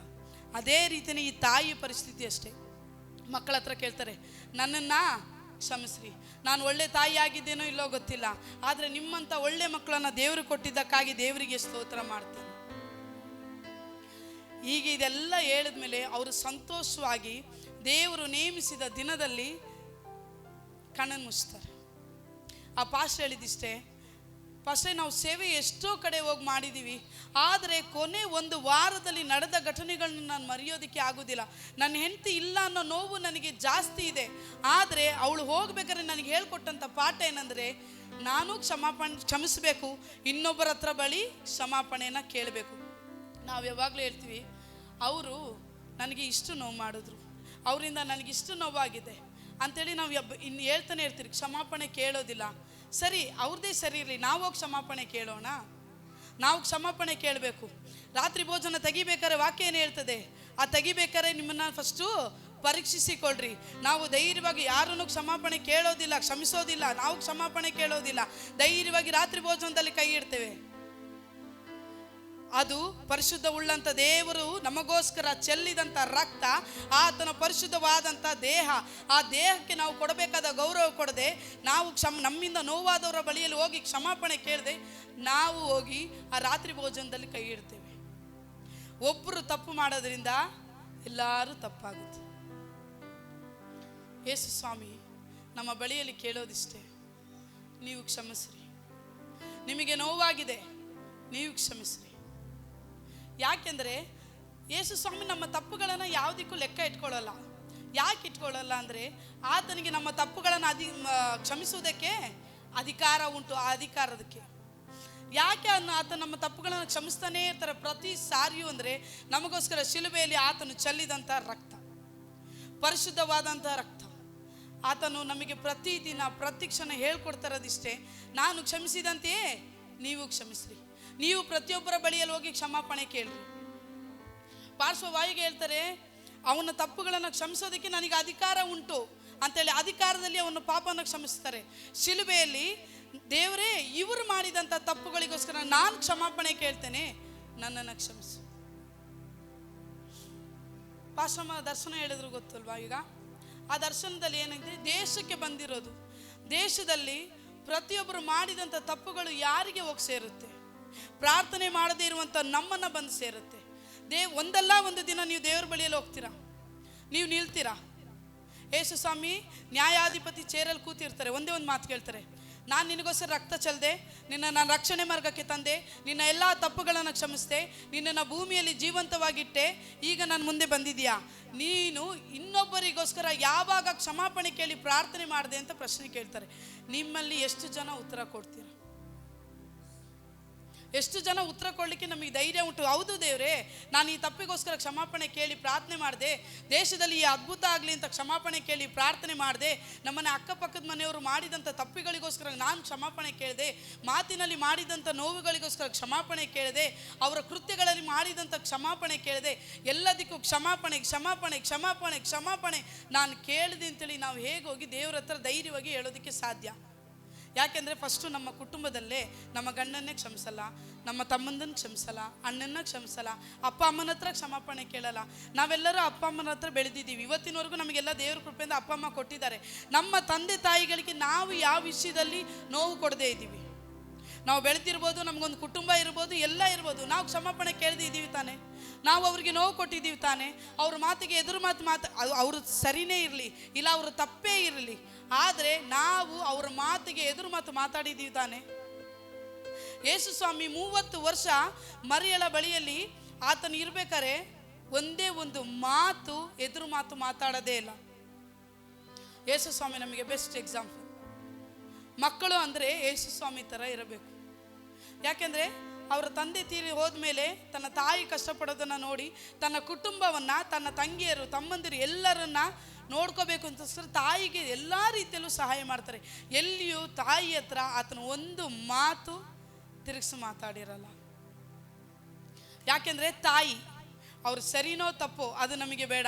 ಅದೇ ರೀತಿಯೇ ಈ ತಾಯಿ ಪರಿಸ್ಥಿತಿ ಅಷ್ಟೇ. ಮಕ್ಕಳ ಹತ್ರ ಕೇಳ್ತಾರೆ, ನನ್ನನ್ನು ಕ್ಷಮಿಸ್ರಿ, ನಾನು ಒಳ್ಳೆ ತಾಯಿ ಆಗಿದ್ದೇನೋ ಇಲ್ಲೋ ಗೊತ್ತಿಲ್ಲ, ಆದರೆ ನಿಮ್ಮಂಥ ಒಳ್ಳೆ ಮಕ್ಕಳನ್ನು ದೇವರು ಕೊಟ್ಟಿದ್ದಕ್ಕಾಗಿ ದೇವರಿಗೆ ಸ್ತೋತ್ರ ಮಾಡ್ತೇನೆ. ಹೀಗೆ ಇದೆಲ್ಲ ಹೇಳಿದ್ಮೇಲೆ ಅವರು ಸಂತೋಷವಾಗಿ ದೇವರು ನೇಮಿಸಿದ ದಿನದಲ್ಲಿ ಕಣ್ಣನ್ನು ಮುಚ್ತಾರೆ. ಆ ಪಾಸ್ಟರ್ ಹೇಳಿದಿಷ್ಟೇ, ಪಾಸ್ಟರ್ ನಾವು ಸೇವೆ ಎಷ್ಟೋ ಕಡೆ ಹೋಗಿ ಮಾಡಿದ್ದೀವಿ, ಆದರೆ ಕೊನೆ ಒಂದು ವಾರದಲ್ಲಿ ನಡೆದ ಘಟನೆಗಳನ್ನ ನಾನು ಮರೆಯೋದಕ್ಕೆ ಆಗೋದಿಲ್ಲ. ನನ್ನ ಹೆಂಡತಿ ಇಲ್ಲ ಅನ್ನೋ ನೋವು ನನಗೆ ಜಾಸ್ತಿ ಇದೆ. ಆದರೆ ಅವಳು ಹೋಗ್ಬೇಕಾದ್ರೆ ನನಗೆ ಹೇಳ್ಕೊಟ್ಟಂಥ ಪಾಠ ಏನಂದರೆ, ನಾನು ಕ್ಷಮಿಸಬೇಕು, ಇನ್ನೊಬ್ಬರ ಹತ್ರ ಬಳಿ ಕ್ಷಮಾಪಣೆಯನ್ನು ಕೇಳಬೇಕು. ನಾವು ಯಾವಾಗಲೂ ಹೇಳ್ತೀವಿ, ಅವರು ನನಗೆ ಇಷ್ಟು ನೋವು ಮಾಡಿದ್ರು, ಅವರಿಂದ ನನಗಿಷ್ಟು ನೋವಾಗಿದೆ ಅಂಥೇಳಿ ನಾವು ಇನ್ನು ಹೇಳ್ತಾನೆ ಇರ್ತೀವಿ, ಕ್ಷಮಾಪಣೆ ಕೇಳೋದಿಲ್ಲ. ಸರಿ, ಅವ್ರದ್ದೇ ಸರಿ ಇರಲಿ, ನಾವು ಕ್ಷಮಾಪಣೆ ಕೇಳೋಣ. ನಾವು ಕ್ಷಮಾಪಣೆ ಕೇಳಬೇಕು. ರಾತ್ರಿ ಭೋಜನ ತೆಗಿಬೇಕಾದ್ರೆ ವಾಕ್ಯ ಏನು ಹೇಳ್ತದೆ, ಆ ತೆಗಿಬೇಕಾದ್ರೆ ನಿಮ್ಮನ್ನು ಫಸ್ಟು ಪರೀಕ್ಷಿಸಿಕೊಳ್ಳ್ರಿ. ನಾವು ಧೈರ್ಯವಾಗಿ ಯಾರನ್ನು ಕ್ಷಮಾಪಣೆ ಕೇಳೋದಿಲ್ಲ, ಕ್ಷಮಿಸೋದಿಲ್ಲ, ನಾವು ಕ್ಷಮಾಪಣೆ ಕೇಳೋದಿಲ್ಲ, ಧೈರ್ಯವಾಗಿ ರಾತ್ರಿ ಭೋಜನದಲ್ಲಿ ಕೈ ಇಡ್ತೇವೆ. ಅದು ಪರಿಶುದ್ಧ ಉಳ್ಳಂಥ ದೇವರು ನಮಗೋಸ್ಕರ ಚೆಲ್ಲಿದಂಥ ರಕ್ತ, ಆತನ ಪರಿಶುದ್ಧವಾದಂಥ ದೇಹ. ಆ ದೇಹಕ್ಕೆ ನಾವು ಕೊಡಬೇಕಾದ ಗೌರವ ಕೊಡದೆ, ನಾವು ನಮ್ಮಿಂದ ನೋವಾದವರ ಬಳಿಯಲ್ಲಿ ಹೋಗಿ ಕ್ಷಮಾಪಣೆ ಕೇಳದೆ ನಾವು ಹೋಗಿ ಆ ರಾತ್ರಿ ಭೋಜನದಲ್ಲಿ ಕೈ ಇಡ್ತೇವೆ. ಒಬ್ಬರು ತಪ್ಪು ಮಾಡೋದ್ರಿಂದ ಎಲ್ಲರೂ ತಪ್ಪಾಗುತ್ತೆ. ಯೇಸು ಸ್ವಾಮಿ ನಮ್ಮ ಬಳಿಯಲ್ಲಿ ಕೇಳೋದಿಷ್ಟೇ, ನೀವು ಕ್ಷಮಿಸ್ರಿ. ನಿಮಗೆ ನೋವಾಗಿದೆ, ನೀವು ಕ್ಷಮಿಸ್ರಿ. ಯಾಕೆಂದರೆ ಯೇಸು ಸ್ವಾಮಿ ನಮ್ಮ ತಪ್ಪುಗಳನ್ನು ಯಾವುದಕ್ಕೂ ಲೆಕ್ಕ ಇಟ್ಕೊಳ್ಳಲ್ಲ. ಯಾಕೆ ಇಟ್ಕೊಳ್ಳಲ್ಲ ಅಂದರೆ, ಆತನಿಗೆ ನಮ್ಮ ತಪ್ಪುಗಳನ್ನು ಕ್ಷಮಿಸುವುದಕ್ಕೆ ಅಧಿಕಾರ ಉಂಟು. ಆ ಅಧಿಕಾರದಕ್ಕೆ ಯಾಕೆ ಆತ ನಮ್ಮ ತಪ್ಪುಗಳನ್ನು ಕ್ಷಮಿಸ್ತಾನೇ ಇರ್ತಾರೆ ಪ್ರತಿ ಸಾರಿಯೂ ಅಂದರೆ, ನಮಗೋಸ್ಕರ ಶಿಲುಬೆಯಲ್ಲಿ ಆತನು ಚೆಲ್ಲಿದಂಥ ರಕ್ತ, ಪರಿಶುದ್ಧವಾದಂಥ ರಕ್ತ. ಆತನು ನಮಗೆ ಪ್ರತಿದಿನ ಪ್ರತಿಕ್ಷಣ ಹೇಳ್ಕೊಡ್ತಾರದಿಷ್ಟೇ, ನಾನು ಕ್ಷಮಿಸಿದಂತೆಯೇ ನೀವು ಕ್ಷಮಿಸ್ರಿ. ನೀವು ಪ್ರತಿಯೊಬ್ಬರ ಬಳಿಯಲ್ಲಿ ಹೋಗಿ ಕ್ಷಮಾಪಣೆ ಕೇಳ್ರಿ. ಪಾರ್ಶ್ವವಾಯುಗೆ ಹೇಳ್ತಾರೆ, ಅವನ ತಪ್ಪುಗಳನ್ನು ಕ್ಷಮಿಸೋದಕ್ಕೆ ನನಗೆ ಅಧಿಕಾರ ಉಂಟು. ಅಂತೇಳಿ ಅಧಿಕಾರದಲ್ಲಿ ಅವನು ಪಾಪವನ್ನು ಕ್ಷಮಿಸ್ತಾರೆ. ಶಿಲುಬೆಯಲ್ಲಿ ದೇವರೇ ಇವರು ಮಾಡಿದಂಥ ತಪ್ಪುಗಳಿಗೋಸ್ಕರ ನಾನು ಕ್ಷಮಾಪಣೆ ಕೇಳ್ತೇನೆ, ನನ್ನನ್ನು ಕ್ಷಮಿಸು. ಪಾಶ್ರಮ ದರ್ಶನ ಹೇಳಿದ್ರು ಗೊತ್ತಲ್ವಾ? ಈಗ ಆ ದರ್ಶನದಲ್ಲಿ ಏನಿದೆ, ದೇಶಕ್ಕೆ ಬಂದಿರೋದು, ದೇಶದಲ್ಲಿ ಪ್ರತಿಯೊಬ್ಬರು ಮಾಡಿದಂಥ ತಪ್ಪುಗಳು ಯಾರಿಗೆ ಹೋಗಿ ಸೇರುತ್ತೆ? ಪ್ರಾರ್ಥನೆ ಮಾಡದೇ ಇರುವಂಥ ನಮ್ಮನ್ನು ಬಂದು ಸೇರುತ್ತೆ. ಒಂದಲ್ಲ ಒಂದು ದಿನ ನೀವು ದೇವ್ರ ಬಳಿಯಲ್ಲಿ ಹೋಗ್ತೀರಾ, ನೀವು ನಿಲ್ತೀರಾ. ಯೇಸು ಸ್ವಾಮಿ ನ್ಯಾಯಾಧಿಪತಿ ಚೇರಲ್ಲಿ ಕೂತಿರ್ತಾರೆ, ಒಂದೇ ಒಂದು ಮಾತು ಕೇಳ್ತಾರೆ, ನಾನು ನಿನಗೋಸ್ಕರ ರಕ್ತ ಚೆಲ್ದೆ, ನಾನು ರಕ್ಷಣೆ ಮಾರ್ಗಕ್ಕೆ ತಂದೆ, ನಿನ್ನ ಎಲ್ಲ ತಪ್ಪುಗಳನ್ನು ಕ್ಷಮಿಸಿದೆ, ನಿನ್ನನ್ನು ಭೂಮಿಯಲ್ಲಿ ಜೀವಂತವಾಗಿಟ್ಟೆ, ಈಗ ನಾನು ಮುಂದೆ ಬಂದಿದ್ಯಾ, ನೀನು ಇನ್ನೊಬ್ಬರಿಗೋಸ್ಕರ ಯಾವಾಗ ಕ್ಷಮಾಪಣೆ ಕೇಳಿ ಪ್ರಾರ್ಥನೆ ಮಾಡಿದೆ ಅಂತ ಪ್ರಶ್ನೆ ಕೇಳ್ತಾರೆ. ನಿಮ್ಮಲ್ಲಿ ಎಷ್ಟು ಜನ ಉತ್ತರ ಕೊಡ್ತೀರಾ? ಎಷ್ಟು ಜನ ಉತ್ತರ ಕೊಡಲಿಕ್ಕೆ ನಮಗೆ ಧೈರ್ಯ ಉಂಟು? ಹೌದು ದೇವರೇ, ನಾನು ಈ ತಪ್ಪಿಗೋಸ್ಕರ ಕ್ಷಮಾಪಣೆ ಕೇಳಿ ಪ್ರಾರ್ಥನೆ ಮಾಡಿದೆ, ದೇಶದಲ್ಲಿ ಈ ಅದ್ಭುತ ಆಗಲಿ ಅಂತ ಕ್ಷಮಾಪಣೆ ಕೇಳಿ ಪ್ರಾರ್ಥನೆ ಮಾಡಿದೆ, ನಮ್ಮನ್ನ ಅಕ್ಕಪಕ್ಕದ ಮನೆಯವರು ಮಾಡಿದಂಥ ತಪ್ಪಿಗಳಿಗೋಸ್ಕರ ನಾನು ಕ್ಷಮಾಪಣೆ ಕೇಳಿದೆ, ಮಾತಿನಲ್ಲಿ ಮಾಡಿದಂಥ ನೋವುಗಳಿಗೋಸ್ಕರ ಕ್ಷಮಾಪಣೆ ಕೇಳಿದೆ, ಅವರ ಕೃತ್ಯಗಳಲ್ಲಿ ಮಾಡಿದಂಥ ಕ್ಷಮಾಪಣೆ ಕೇಳಿದೆ, ಎಲ್ಲದಕ್ಕೂ ಕ್ಷಮಾಪಣೆ ಕ್ಷಮಾಪಣೆ ಕ್ಷಮಾಪಣೆ ಕ್ಷಮಾಪಣೆ ನಾನು ಕೇಳಿದೆ ಅಂತೇಳಿ ನಾವು ಹೇಗೆ ಹೋಗಿ ದೇವರ ಹತ್ರ ಧೈರ್ಯವಾಗಿ ಹೇಳೋದಕ್ಕೆ ಸಾಧ್ಯ? ಯಾಕೆಂದರೆ ಫಸ್ಟು ನಮ್ಮ ಕುಟುಂಬದಲ್ಲೇ ನಮ್ಮ ಗಂಡನ್ನೇ ಕ್ಷಮಿಸಲ್ಲ, ನಮ್ಮ ತಮ್ಮಂದನ್ನು ಕ್ಷಮಿಸಲ್ಲ, ಅಣ್ಣನ ಕ್ಷಮಿಸಲ್ಲ, ಅಪ್ಪ ಅಮ್ಮನ ಹತ್ರ ಕ್ಷಮಾಪಣೆ ಕೇಳಲ್ಲ. ನಾವೆಲ್ಲರೂ ಅಪ್ಪ ಅಮ್ಮನ ಹತ್ರ ಬೆಳೆದಿದ್ದೀವಿ, ಇವತ್ತಿನವರೆಗೂ ನಮಗೆಲ್ಲ ದೇವ್ರ ಕೃಪೆಯಿಂದ ಅಪ್ಪ ಅಮ್ಮ ಕೊಟ್ಟಿದ್ದಾರೆ. ನಮ್ಮ ತಂದೆ ತಾಯಿಗಳಿಗೆ ನಾವು ಯಾವ ವಿಷಯದಲ್ಲಿ ನೋವು ಕೊಡದೇ ಇದ್ದೀವಿ? ನಾವು ಬೆಳೆದಿರ್ಬೋದು, ನಮಗೊಂದು ಕುಟುಂಬ ಇರ್ಬೋದು, ಎಲ್ಲ ಇರ್ಬೋದು, ನಾವು ಕ್ಷಮಾಪಣೆ ಕೇಳ್ದಿದ್ದೀವಿ ತಾನೆ? ನಾವು ಅವ್ರಿಗೆ ನೋವು ಕೊಟ್ಟಿದ್ದೀವಿ ತಾನೆ? ಅವ್ರ ಮಾತಿಗೆ ಎದುರು ಮಾತು ಅವರು ಸರಿನೇ ಇರಲಿ, ಇಲ್ಲ ಅವರು ತಪ್ಪೇ ಇರಲಿ, ಆದರೆ ನಾವು ಅವ್ರ ಮಾತಿಗೆ ಎದುರು ಮಾತಾಡಿದ್ದೀವಿ ತಾನೆ? ಯೇಸು ಸ್ವಾಮಿ 30 ವರ್ಷ ಮರಿಯಳ ಬಳಿಯಲ್ಲಿ ಆತನು ಇರ್ಬೇಕಾರೆ ಒಂದೇ ಒಂದು ಮಾತು ಎದುರು ಮಾತಾಡೋದೇ ಇಲ್ಲ. ಯೇಸು ಸ್ವಾಮಿ ನಮಗೆ ಬೆಸ್ಟ್ ಎಕ್ಸಾಂಪಲ್. ಮಕ್ಕಳು ಅಂದರೆ ಯೇಸು ಸ್ವಾಮಿ ಥರ ಇರಬೇಕು. ಯಾಕೆಂದರೆ ಅವರ ತಂದೆ ತೀರಿ ಹೋದ್ಮೇಲೆ ತನ್ನ ತಾಯಿ ಕಷ್ಟಪಡೋದನ್ನು ನೋಡಿ ತನ್ನ ಕುಟುಂಬವನ್ನು, ತನ್ನ ತಂಗಿಯರು ತಮ್ಮಂದಿರು ಎಲ್ಲರನ್ನ ನೋಡ್ಕೋಬೇಕು ಅಂತ ತಾಯಿಗೆ ಎಲ್ಲ ರೀತಿಯಲ್ಲೂ ಸಹಾಯ ಮಾಡ್ತಾರೆ. ಎಲ್ಲಿಯೂ ತಾಯಿ ಹತ್ರ ಆತನ ಒಂದು ಮಾತು ತಿರುಗಿಸಿ ಮಾತಾಡಿರಲ್ಲ. ಯಾಕೆಂದರೆ ತಾಯಿ ಅವ್ರು ಸರಿನೋ ತಪ್ಪೋ ಅದು ನಮಗೆ ಬೇಡ,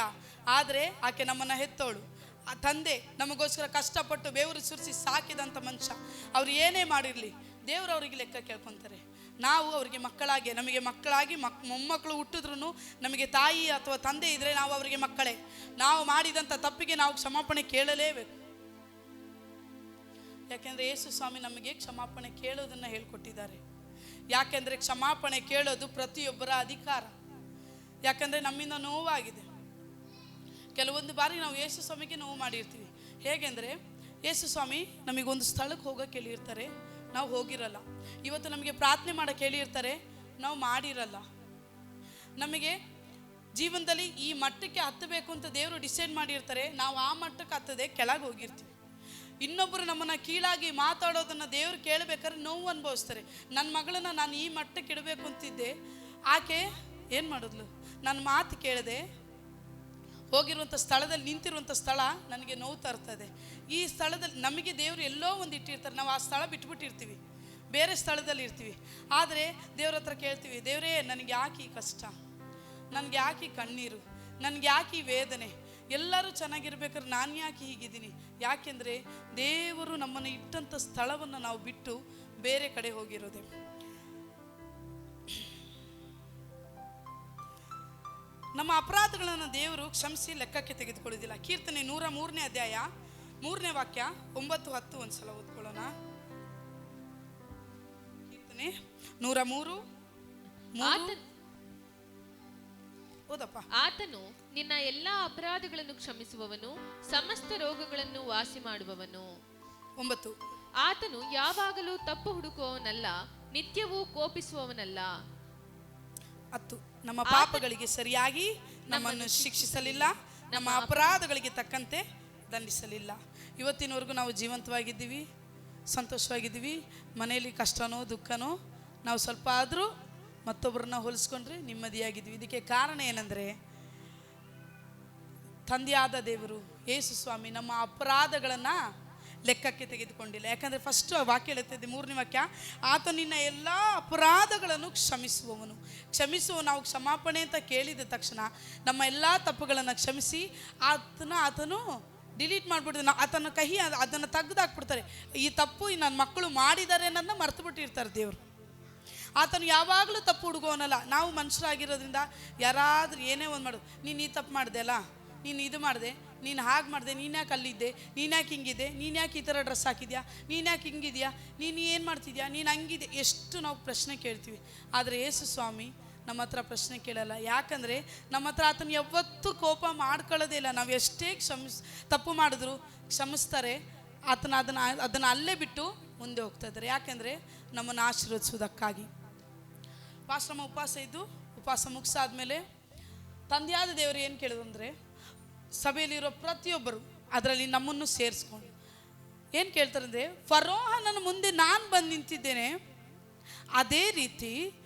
ಆದರೆ ಆಕೆ ನಮ್ಮನ್ನು ಹೆತ್ತೋಳು. ಆ ತಂದೆ ನಮಗೋಸ್ಕರ ಕಷ್ಟಪಟ್ಟು ಬೆವರು ಸುರಿಸಿ ಸಾಕಿದಂಥ ಮನುಷ್ಯ, ಅವ್ರು ಏನೇ ಮಾಡಿರಲಿ ದೇವರು ಅವರಿಗೆ ಲೆಕ್ಕ ಕೇಳ್ಕೊತಾರೆ. ನಾವು ಅವರಿಗೆ ಮಕ್ಕಳಾಗಿ, ನಮಗೆ ಮಕ್ಕಳಾಗಿ ಮೊಮ್ಮಕ್ಕಳು ಹುಟ್ಟಿದ್ರು ನಮಗೆ ತಾಯಿ ಅಥವಾ ತಂದೆ ಇದ್ದರೆ ನಾವು ಅವರಿಗೆ ಮಕ್ಕಳೇ. ನಾವು ಮಾಡಿದಂಥ ತಪ್ಪಿಗೆ ನಾವು ಕ್ಷಮಾಪಣೆ ಕೇಳಲೇಬೇಕು. ಯಾಕೆಂದರೆ ಯೇಸು ಸ್ವಾಮಿ ನಮಗೆ ಕ್ಷಮಾಪಣೆ ಕೇಳೋದನ್ನು ಹೇಳ್ಕೊಟ್ಟಿದ್ದಾರೆ. ಯಾಕೆಂದರೆ ಕ್ಷಮಾಪಣೆ ಕೇಳೋದು ಪ್ರತಿಯೊಬ್ಬರ ಅಧಿಕಾರ. ಯಾಕೆಂದರೆ ನಮ್ಮಿಂದ ನೋವಾಗಿದೆ. ಕೆಲವೊಂದು ಬಾರಿ ನಾವು ಯೇಸು ಸ್ವಾಮಿಗೆ ನೋವು ಮಾಡಿರ್ತೀವಿ. ಹೇಗೆಂದರೆ ಯೇಸು ಸ್ವಾಮಿ ನಮಗೊಂದು ಸ್ಥಳಕ್ಕೆ ಹೋಗೋಕೆ ಹೇಳಿರ್ತಾರೆ, ನಾವು ಹೋಗಿರಲ್ಲ. ಇವತ್ತು ನಮಗೆ ಪ್ರಾರ್ಥನೆ ಮಾಡೋಕ್ಕೆ ಹೇಳಿರ್ತಾರೆ, ನಾವು ಮಾಡಿರಲ್ಲ. ನಮಗೆ ಜೀವನದಲ್ಲಿ ಈ ಮಟ್ಟಕ್ಕೆ ಹತ್ತಬೇಕು ಅಂತ ದೇವರು ಡಿಸೈಡ್ ಮಾಡಿರ್ತಾರೆ, ನಾವು ಆ ಮಟ್ಟಕ್ಕೆ ಹತ್ತದೆ ಕೆಳಗೆ ಹೋಗಿರ್ತೀವಿ. ಇನ್ನೊಬ್ಬರು ನಮ್ಮನ್ನು ಕೀಳಾಗಿ ಮಾತಾಡೋದನ್ನು ದೇವರು ಕೇಳಬೇಕಾದ್ರೆ ನೋವು ಅನುಭವಿಸ್ತಾರೆ. ನನ್ನ ಮಗಳನ್ನ ನಾನು ಈ ಮಟ್ಟಕ್ಕೆ ಇಡಬೇಕು ಅಂತಿದ್ದೆ, ಆಕೆ ಏನು ಮಾಡಿದ್ಲು, ನನ್ನ ಮಾತು ಕೇಳದೆ ಹೋಗಿರುವಂಥ ಸ್ಥಳದಲ್ಲಿ ನಿಂತಿರುವಂಥ ಸ್ಥಳ ನನಗೆ ನೋವು ತರ್ತದೆ. ಈ ಸ್ಥಳದಲ್ಲಿ ನಮಗೆ ದೇವರು ಎಲ್ಲೋ ಒಂದು ಇಟ್ಟಿರ್ತಾರೆ, ನಾವು ಆ ಸ್ಥಳ ಬಿಟ್ಬಿಟ್ಟಿರ್ತೀವಿ, ಬೇರೆ ಸ್ಥಳದಲ್ಲಿ ಇರ್ತೀವಿ. ಆದರೆ ದೇವ್ರ ಹತ್ರ ಕೇಳ್ತೀವಿ, ದೇವರೇ ನನಗೆ ಯಾಕೆ ಈ ಕಷ್ಟ, ನನಗೆ ಯಾಕೆ ಈ ಕಣ್ಣೀರು, ನನಗೆ ಯಾಕೆ ಈ ವೇದನೆ, ಎಲ್ಲರೂ ಚೆನ್ನಾಗಿರ್ಬೇಕಾದ್ರೆ ನಾನು ಯಾಕೆ ಹೀಗಿದ್ದೀನಿ? ಯಾಕೆಂದರೆ ದೇವರು ನಮ್ಮನ್ನು ಇಟ್ಟಂಥ ಸ್ಥಳವನ್ನು ನಾವು ಬಿಟ್ಟು ಬೇರೆ ಕಡೆ ಹೋಗಿರೋದೆ. ನಮ್ಮ ಅಪರಾಧಗಳನ್ನು ದೇವರು ಕ್ಷಮಿಸಿ ಲೆಕ್ಕಕ್ಕೆ ತೆಗೆದುಕೊಳ್ಳೋದಿಲ್ಲ. ಕೀರ್ತನೆ 103ನೇ ಅಧ್ಯಾಯ 3ನೇ ವಾಕ್ಯ 9-10 ಒಂದ್ಸಲ ಓದ್ಕೊಳ್ಳೋಣ. ಕೀರ್ತನೆ 103 ಓದಪ್ಪ. ಆತನು ನಿನ್ನ ಎಲ್ಲಾ ಅಪರಾಧಗಳನ್ನು ಕ್ಷಮಿಸುವವನು, ಸಮಸ್ತ ರೋಗಗಳನ್ನು ವಾಸಿ ಮಾಡುವವನು. 9 ಆತನು ಯಾವಾಗಲೂ ತಪ್ಪು ಹುಡುಕುವವನಲ್ಲ, ನಿತ್ಯವೂ ಕೋಪಿಸುವವನಲ್ಲ. 10 ನಮ್ಮ ಪಾಪಗಳಿಗೆ ಸರಿಯಾಗಿ ನಮ್ಮನ್ನು ಶಿಕ್ಷಿಸಲಿಲ್ಲ, ನಮ್ಮ ಅಪರಾಧಗಳಿಗೆ ತಕ್ಕಂತೆ ದಂಡಿಸಲಿಲ್ಲ. ಇವತ್ತಿನವರೆಗೂ ನಾವು ಜೀವಂತವಾಗಿದ್ದೀವಿ, ಸಂತೋಷವಾಗಿದ್ದೀವಿ. ಮನೆಯಲ್ಲಿ ಕಷ್ಟನೋ ದುಃಖನೋ ನಾವು ಸ್ವಲ್ಪ ಆದರೂ ಮತ್ತೊಬ್ಬರನ್ನ ಹೋಲಿಸ್ಕೊಂಡ್ರೆ ನೆಮ್ಮದಿಯಾಗಿದ್ದೀವಿ. ಇದಕ್ಕೆ ಕಾರಣ ಏನಂದರೆ ತಂದೆಯಾದ ದೇವರು ಯೇಸು ಸ್ವಾಮಿ ನಮ್ಮ ಅಪರಾಧಗಳನ್ನು ಲೆಕ್ಕಕ್ಕೆ ತೆಗೆದುಕೊಂಡಿಲ್ಲ. ಯಾಕಂದರೆ ಫಸ್ಟು ವಾಕ್ಯ ಹೇಳುತ್ತದೆ 3ನೇ ವಾಕ್ಯ, ಆತ ನಿನ್ನ ಎಲ್ಲ ಅಪರಾಧಗಳನ್ನು ಕ್ಷಮಿಸುವವನು. ನಾವು ಕ್ಷಮಾಪಣೆ ಅಂತ ಕೇಳಿದ ತಕ್ಷಣ ನಮ್ಮ ಎಲ್ಲ ತಪ್ಪುಗಳನ್ನು ಕ್ಷಮಿಸಿ ಆತನು ಡಿಲೀಟ್ ಮಾಡಿಬಿಡ್ತಾರೆ. ಆತನ ಕಹಿ ಅದನ್ನು ತೆಗೆದಾಕ್ಬಿಡ್ತಾರೆ. ಈ ತಪ್ಪು ನನ್ನ ಮಕ್ಕಳು ಮಾಡಿದ್ದಾರೆ ಅನ್ನೋದನ್ನ ಮರ್ತು ಬಿಟ್ಟಿರ್ತಾರೆ ದೇವರು. ಆತನು ಯಾವಾಗಲೂ ತಪ್ಪು ಹುಡುಗೋನಲ್ಲ. ನಾವು ಮನುಷ್ಯರಾಗಿರೋದ್ರಿಂದ ಯಾರಾದ್ರೂ ಏನೇ ಒಂದು ಮಾಡೋದು, ನೀನು ಈ ತಪ್ಪು ಮಾಡಿದೆ ಅಲ್ಲ, ನೀನು ಇದು ಮಾಡಿದೆ, ನೀನು ಹಾಗೆ ಮಾಡಿದೆ, ನೀನು ಯಾಕೆ ಅಲ್ಲಿದ್ದೆ, ನೀನು ಯಾಕೆ ಹಿಂಗಿದ್ದೆ, ನೀನು ಯಾಕೆ ಈ ಥರ ಡ್ರೆಸ್ ಹಾಕಿದ್ಯಾ, ನೀನು ಯಾಕೆ ಹಿಂಗಿದ್ಯಾ, ನೀನು ಏನು ಮಾಡ್ತಿದ್ಯಾ, ನೀನು ಹಂಗಿದೆ, ಎಷ್ಟು ನಾವು ಪ್ರಶ್ನೆ ಕೇಳ್ತೀವಿ. ಆದರೆ ಯೇಸು ಸ್ವಾಮಿ ನಮ್ಮ ಹತ್ರ ಪ್ರಶ್ನೆ ಕೇಳಲ್ಲ. ಯಾಕಂದರೆ ನಮ್ಮ ಹತ್ರ ಆತನ ಯಾವತ್ತೂ ಕೋಪ ಮಾಡ್ಕೊಳ್ಳೋದೇ ಇಲ್ಲ. ನಾವು ಎಷ್ಟೇ ತಪ್ಪು ಮಾಡಿದ್ರು ಕ್ಷಮಿಸ್ತಾರೆ. ಅದನ್ನು ಅಲ್ಲೇ ಬಿಟ್ಟು ಮುಂದೆ ಹೋಗ್ತಾ ಇದ್ದಾರೆ. ಯಾಕೆಂದರೆ ನಮ್ಮನ್ನು ಆಶೀರ್ವದಿಸೋದಕ್ಕಾಗಿ. ಪಾಶ್ರಮ ಉಪವಾಸ ಇದ್ದು ಉಪವಾಸ ಮುಗಿಸಾದ್ಮೇಲೆ ತಂದೆಯಾದ ದೇವರು ಏನು ಕೇಳಿದ್ರು ಅಂದರೆ, ಸಭೆಯಲ್ಲಿರೋ ಪ್ರತಿಯೊಬ್ಬರು, ಅದರಲ್ಲಿ ನಮ್ಮನ್ನು ಸೇರಿಸ್ಕೊಂಡು ಏನು ಕೇಳ್ತಾರೆ ಅಂದರೆ, ಫರೋಹನನ ಮುಂದೆ ನಾನು ಬಂದು ನಿಂತಿದ್ದೇನೆ, ಅದೇ ರೀತಿ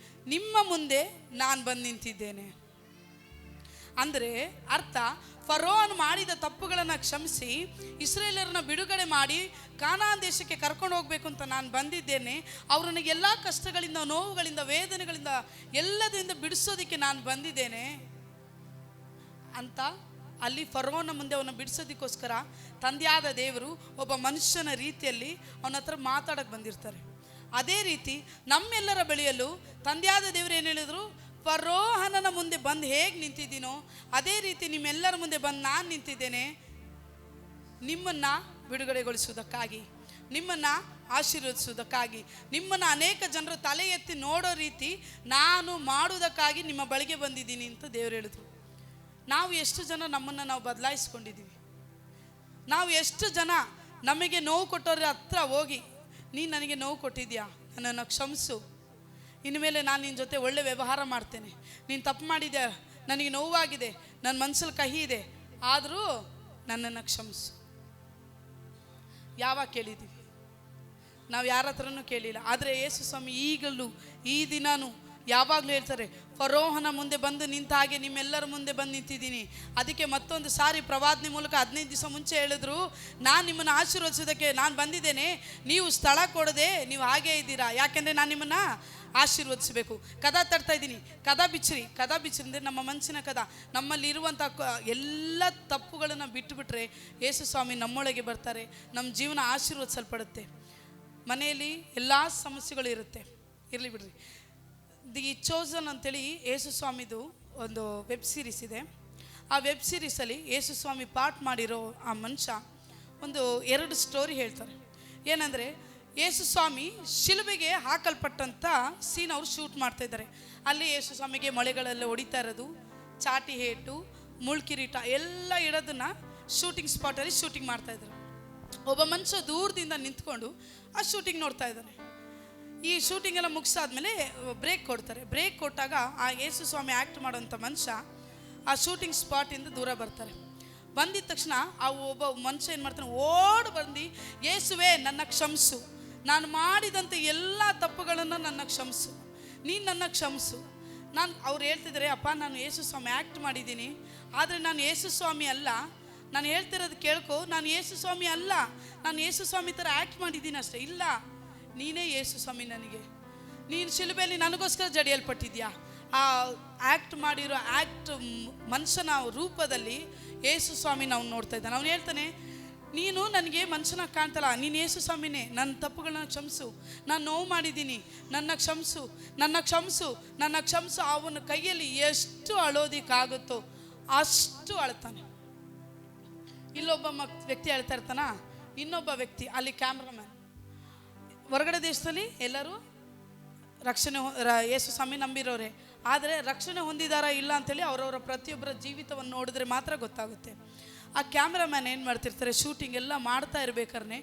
ನಿಮ್ಮ ಮುಂದೆ ನಾನು ಬಂದು ನಿಂತಿದ್ದೇನೆ. ಅಂದರೆ ಅರ್ಥ, ಫರೋಹನು ಮಾಡಿದ ತಪ್ಪುಗಳನ್ನು ಕ್ಷಮಿಸಿ ಇಸ್ರೇಲರನ್ನ ಬಿಡುಗಡೆ ಮಾಡಿ ಕಾನಾನ್ ದೇಶಕ್ಕೆ ಕರ್ಕೊಂಡು ಹೋಗಬೇಕು ಅಂತ ನಾನು ಬಂದಿದ್ದೇನೆ. ಅವರನ್ನು ಎಲ್ಲ ಕಷ್ಟಗಳಿಂದ, ನೋವುಗಳಿಂದ, ವೇದನೆಗಳಿಂದ, ಎಲ್ಲದರಿಂದ ಬಿಡಿಸೋದಕ್ಕೆ ನಾನು ಬಂದಿದ್ದೇನೆ ಅಂತ ಅಲ್ಲಿ ಫರೋಹನ ಮುಂದೆ ಅವನ್ನ ಬಿಡಿಸೋದಕ್ಕೋಸ್ಕರ ತಂದೆಯಾದ ದೇವರು ಒಬ್ಬ ಮನುಷ್ಯನ ರೀತಿಯಲ್ಲಿ ಅವನ ಹತ್ರ ಮಾತಾಡಕ್ಕೆ ಬಂದಿರ್ತಾರೆ. ಅದೇ ರೀತಿ ನಮ್ಮೆಲ್ಲರ ಬಳಿಯಲ್ಲೂ ತಂದೆಯಾದ ದೇವರು ಏನು ಹೇಳಿದ್ರು, ಫರೋಹನನ ಮುಂದೆ ಬಂದು ಹೇಗೆ ನಿಂತಿದ್ದೀನೋ ಅದೇ ರೀತಿ ನಿಮ್ಮೆಲ್ಲರ ಮುಂದೆ ಬಂದು ನಾನು ನಿಂತಿದ್ದೇನೆ, ನಿಮ್ಮನ್ನು ಬಿಡುಗಡೆಗೊಳಿಸುವುದಕ್ಕಾಗಿ, ನಿಮ್ಮನ್ನು ಆಶೀರ್ವದಿಸುವುದಕ್ಕಾಗಿ, ನಿಮ್ಮನ್ನು ಅನೇಕ ಜನರು ತಲೆ ಎತ್ತಿ ನೋಡೋ ರೀತಿ ನಾನು ಮಾಡುವುದಕ್ಕಾಗಿ ನಿಮ್ಮ ಬಳಿಗೆ ಬಂದಿದ್ದೀನಿ ಅಂತ ದೇವರು ಹೇಳಿದ್ರು. ನಾವು ಎಷ್ಟು ಜನ ನಮ್ಮನ್ನು ನಾವು ಬದಲಾಯಿಸ್ಕೊಂಡಿದ್ದೀವಿ? ನಾವು ಎಷ್ಟು ಜನ ನಮಗೆ ನೋವು ಕೊಟ್ಟವ್ರ ಹತ್ರ ಹೋಗಿ, ನೀನು ನನಗೆ ನೋವು ಕೊಟ್ಟಿದ್ಯಾ, ನನ್ನನ್ನು ಕ್ಷಮಿಸು, ಇನ್ಮೇಲೆ ನಾನು ನಿನ್ನ ಜೊತೆ ಒಳ್ಳೆ ವ್ಯವಹಾರ ಮಾಡ್ತೇನೆ, ನೀನು ತಪ್ಪು ಮಾಡಿದ್ಯಾ, ನನಗೆ ನೋವಾಗಿದೆ, ನನ್ನ ಮನಸ್ಸಲ್ಲಿ ಕಹಿ ಇದೆ, ಆದರೂ ನನ್ನನ್ನು ಕ್ಷಮಿಸು. ಯಾವಾಗ ಕೇಳಿದ್ದೀವಿ? ನಾವು ಯಾರ ಹತ್ರನೂ ಕೇಳಿಲ್ಲ. ಆದರೆ ಯೇಸು ಸ್ವಾಮಿ ಈಗಲೂ ಈ ದಿನಾನು ಯಾವಾಗಲೂ ಹೇಳ್ತಾರೆ, ಫರೋಹನ ಮುಂದೆ ಬಂದು ನಿಂತ ಹಾಗೆ ನಿಮ್ಮೆಲ್ಲರ ಮುಂದೆ ಬಂದು ನಿಂತಿದ್ದೀನಿ. ಅದಕ್ಕೆ ಮತ್ತೊಂದು ಸಾರಿ ಪ್ರವಾದನೆ ಮೂಲಕ 15 ದಿವಸ ಮುಂಚೆ ಹೇಳಿದ್ರು, ನಾನು ನಿಮ್ಮನ್ನು ಆಶೀರ್ವದಿಸೋದಕ್ಕೆ ನಾನು ಬಂದಿದ್ದೇನೆ, ನೀವು ಸ್ಥಳ ಕೊಡದೆ ನೀವು ಹಾಗೇ ಇದ್ದೀರಾ, ಯಾಕೆಂದರೆ ನಾನು ನಿಮ್ಮನ್ನು ಆಶೀರ್ವದಿಸಬೇಕು. ಕದ ತಡ್ತಾ ಇದ್ದೀನಿ, ಕದ ಬಿಚ್ಚಿರಿ ಅಂದರೆ ನಮ್ಮ ಮನಸ್ಸಿನ ಕದ, ನಮ್ಮಲ್ಲಿರುವಂಥ ಎಲ್ಲ ತಪ್ಪುಗಳನ್ನು ಬಿಟ್ಟುಬಿಟ್ರೆ ಯೇಸು ಸ್ವಾಮಿ ನಮ್ಮೊಳಗೆ ಬರ್ತಾರೆ, ನಮ್ಮ ಜೀವನ ಆಶೀರ್ವದಿಸಲ್ಪಡುತ್ತೆ. ಮನೆಯಲ್ಲಿ ಎಲ್ಲ ಸಮಸ್ಯೆಗಳು ಇರಲಿ ಬಿಡ್ರಿ. ದಿ ಚೋಸನ್ ಅಂತೇಳಿ ಯೇಸು ಸ್ವಾಮಿದು ಒಂದು ವೆಬ್ ಸೀರೀಸ್ ಇದೆ. ಆ ವೆಬ್ ಸೀರೀಸಲ್ಲಿ ಯೇಸು ಸ್ವಾಮಿ ಪಾಠ ಮಾಡಿರೋ ಆ ಮನುಷ್ಯ ಒಂದು 2 ಸ್ಟೋರಿ ಹೇಳ್ತಾರೆ. ಏನಂದರೆ, ಯೇಸು ಸ್ವಾಮಿ ಶಿಲುಬೆಗೆ ಹಾಕಲ್ಪಟ್ಟಂಥ ಸೀನ್ ಅವರು ಶೂಟ್ ಮಾಡ್ತಾ ಇದ್ದಾರೆ. ಅಲ್ಲಿ ಯೇಸು ಸ್ವಾಮಿಗೆ ಮೊಳೆಗಳೆಲ್ಲ ಹೊಡಿತಾ ಇರೋದು, ಚಾಟಿ ಹೇಟು, ಮುಳ್ಕಿರೀಟ ಎಲ್ಲ ಇಡೋದನ್ನು ಶೂಟಿಂಗ್ ಸ್ಪಾಟಲ್ಲಿ ಶೂಟಿಂಗ್ ಮಾಡ್ತಾಯಿದ್ದಾರೆ. ಒಬ್ಬ ಮನುಷ್ಯ ದೂರದಿಂದ ನಿಂತ್ಕೊಂಡು ಆ ಶೂಟಿಂಗ್ ನೋಡ್ತಾ ಇದ್ದಾನೆ. ಈ ಶೂಟಿಂಗ್ ಎಲ್ಲ ಮುಗಿಸಾದ್ಮೇಲೆ ಬ್ರೇಕ್ ಕೊಡ್ತಾರೆ. ಬ್ರೇಕ್ ಕೊಟ್ಟಾಗ ಆ ಯೇಸು ಸ್ವಾಮಿ ಆ್ಯಕ್ಟ್ ಮಾಡೋಂಥ ಮನುಷ್ಯ ಆ ಶೂಟಿಂಗ್ ಸ್ಪಾಟಿಂದ ದೂರ ಬರ್ತಾರೆ. ಬಂದಿದ್ದ ತಕ್ಷಣ ಆ ಒಬ್ಬ ಮನುಷ್ಯ ಏನು ಮಾಡ್ತಾನೆ, ಓಡಿ ಬಂದು, ಯೇಸುವೇ ನನ್ನ ಕ್ಷಮಿಸು, ನಾನು ಮಾಡಿದಂಥ ಎಲ್ಲ ತಪ್ಪುಗಳನ್ನು ನನ್ನ ಕ್ಷಮಿಸು, ನೀನು ನನ್ನ ಕ್ಷಮಿಸು. ಅವ್ರು ಹೇಳ್ತಿದ್ದಾರೆ, ಅಪ್ಪ ನಾನು ಯೇಸು ಸ್ವಾಮಿ ಆ್ಯಕ್ಟ್ ಮಾಡಿದ್ದೀನಿ, ಆದರೆ ನಾನು ಯೇಸು ಸ್ವಾಮಿ ಅಲ್ಲ, ನಾನು ಹೇಳ್ತಿರೋದು ಕೇಳ್ಕೊ, ನಾನು ಯೇಸು ಸ್ವಾಮಿ ಅಲ್ಲ, ನಾನು ಯೇಸು ಸ್ವಾಮಿ ಥರ ಆ್ಯಕ್ಟ್ ಮಾಡಿದ್ದೀನಿ ಅಷ್ಟೇ. ಇಲ್ಲ, ನೀನೇ ಯೇಸು ಸ್ವಾಮಿ, ನನಗೆ ನೀನು ಶಿಲುಬೆಯಲ್ಲಿ ನನಗೋಸ್ಕರ ಜಡಿಯಲ್ಪಟ್ಟಿದ್ಯಾ. ಆ ಆ್ಯಕ್ಟ್ ಮಾಡಿರೋ ಮನುಷ್ಯನ ರೂಪದಲ್ಲಿ ಯೇಸು ಸ್ವಾಮಿ ನಾವು ನೋಡ್ತಾ ಇದ್ದಾನೆ. ಅವನು ಹೇಳ್ತಾನೆ, ನೀನು ನನಗೆ ಮನುಷ್ಯನಾಗಿ ಕಾಣ್ತಲ್ಲ, ನೀನು ಯೇಸು ಸ್ವಾಮಿನೇ, ನನ್ನ ತಪ್ಪುಗಳನ್ನ ಕ್ಷಮಿಸು, ನಾನು ನೋವು ಮಾಡಿದ್ದೀನಿ, ನನ್ನ ಕ್ಷಮಿಸು, ನನ್ನ ಕ್ಷಮಿಸು, ನನ್ನ ಕ್ಷಮಿಸು. ಅವನ ಕೈಯಲ್ಲಿ ಎಷ್ಟು ಅಳೋದಿಕ್ಕಾಗುತ್ತೋ ಅಷ್ಟು ಅಳ್ತಾನೆ. ಇಲ್ಲೊಬ್ಬ ವ್ಯಕ್ತಿ ಹೇಳ್ತಾ ಇರ್ತಾನ, ಇನ್ನೊಬ್ಬ ವ್ಯಕ್ತಿ ಅಲ್ಲಿ ಕ್ಯಾಮ್ರಾಮನ್. ಹೊರಗಡೆ ದೇಶದಲ್ಲಿ ಎಲ್ಲರೂ ರಕ್ಷಣೆ ಯೇಸು ಸ್ವಾಮಿ ನಂಬಿರೋರೆ, ಆದರೆ ರಕ್ಷಣೆ ಹೊಂದಿದಾರಾ ಇಲ್ಲ ಅಂತೇಳಿ ಅವರವರ ಪ್ರತಿಯೊಬ್ಬರ ಜೀವಿತವನ್ನು ನೋಡಿದ್ರೆ ಮಾತ್ರ ಗೊತ್ತಾಗುತ್ತೆ. ಆ ಕ್ಯಾಮ್ರಾಮ್ಯಾನ್ ಏನು ಮಾಡ್ತಿರ್ತಾರೆ, ಶೂಟಿಂಗ್ ಎಲ್ಲ ಮಾಡ್ತಾ ಇರಬೇಕಾದ್ರೆ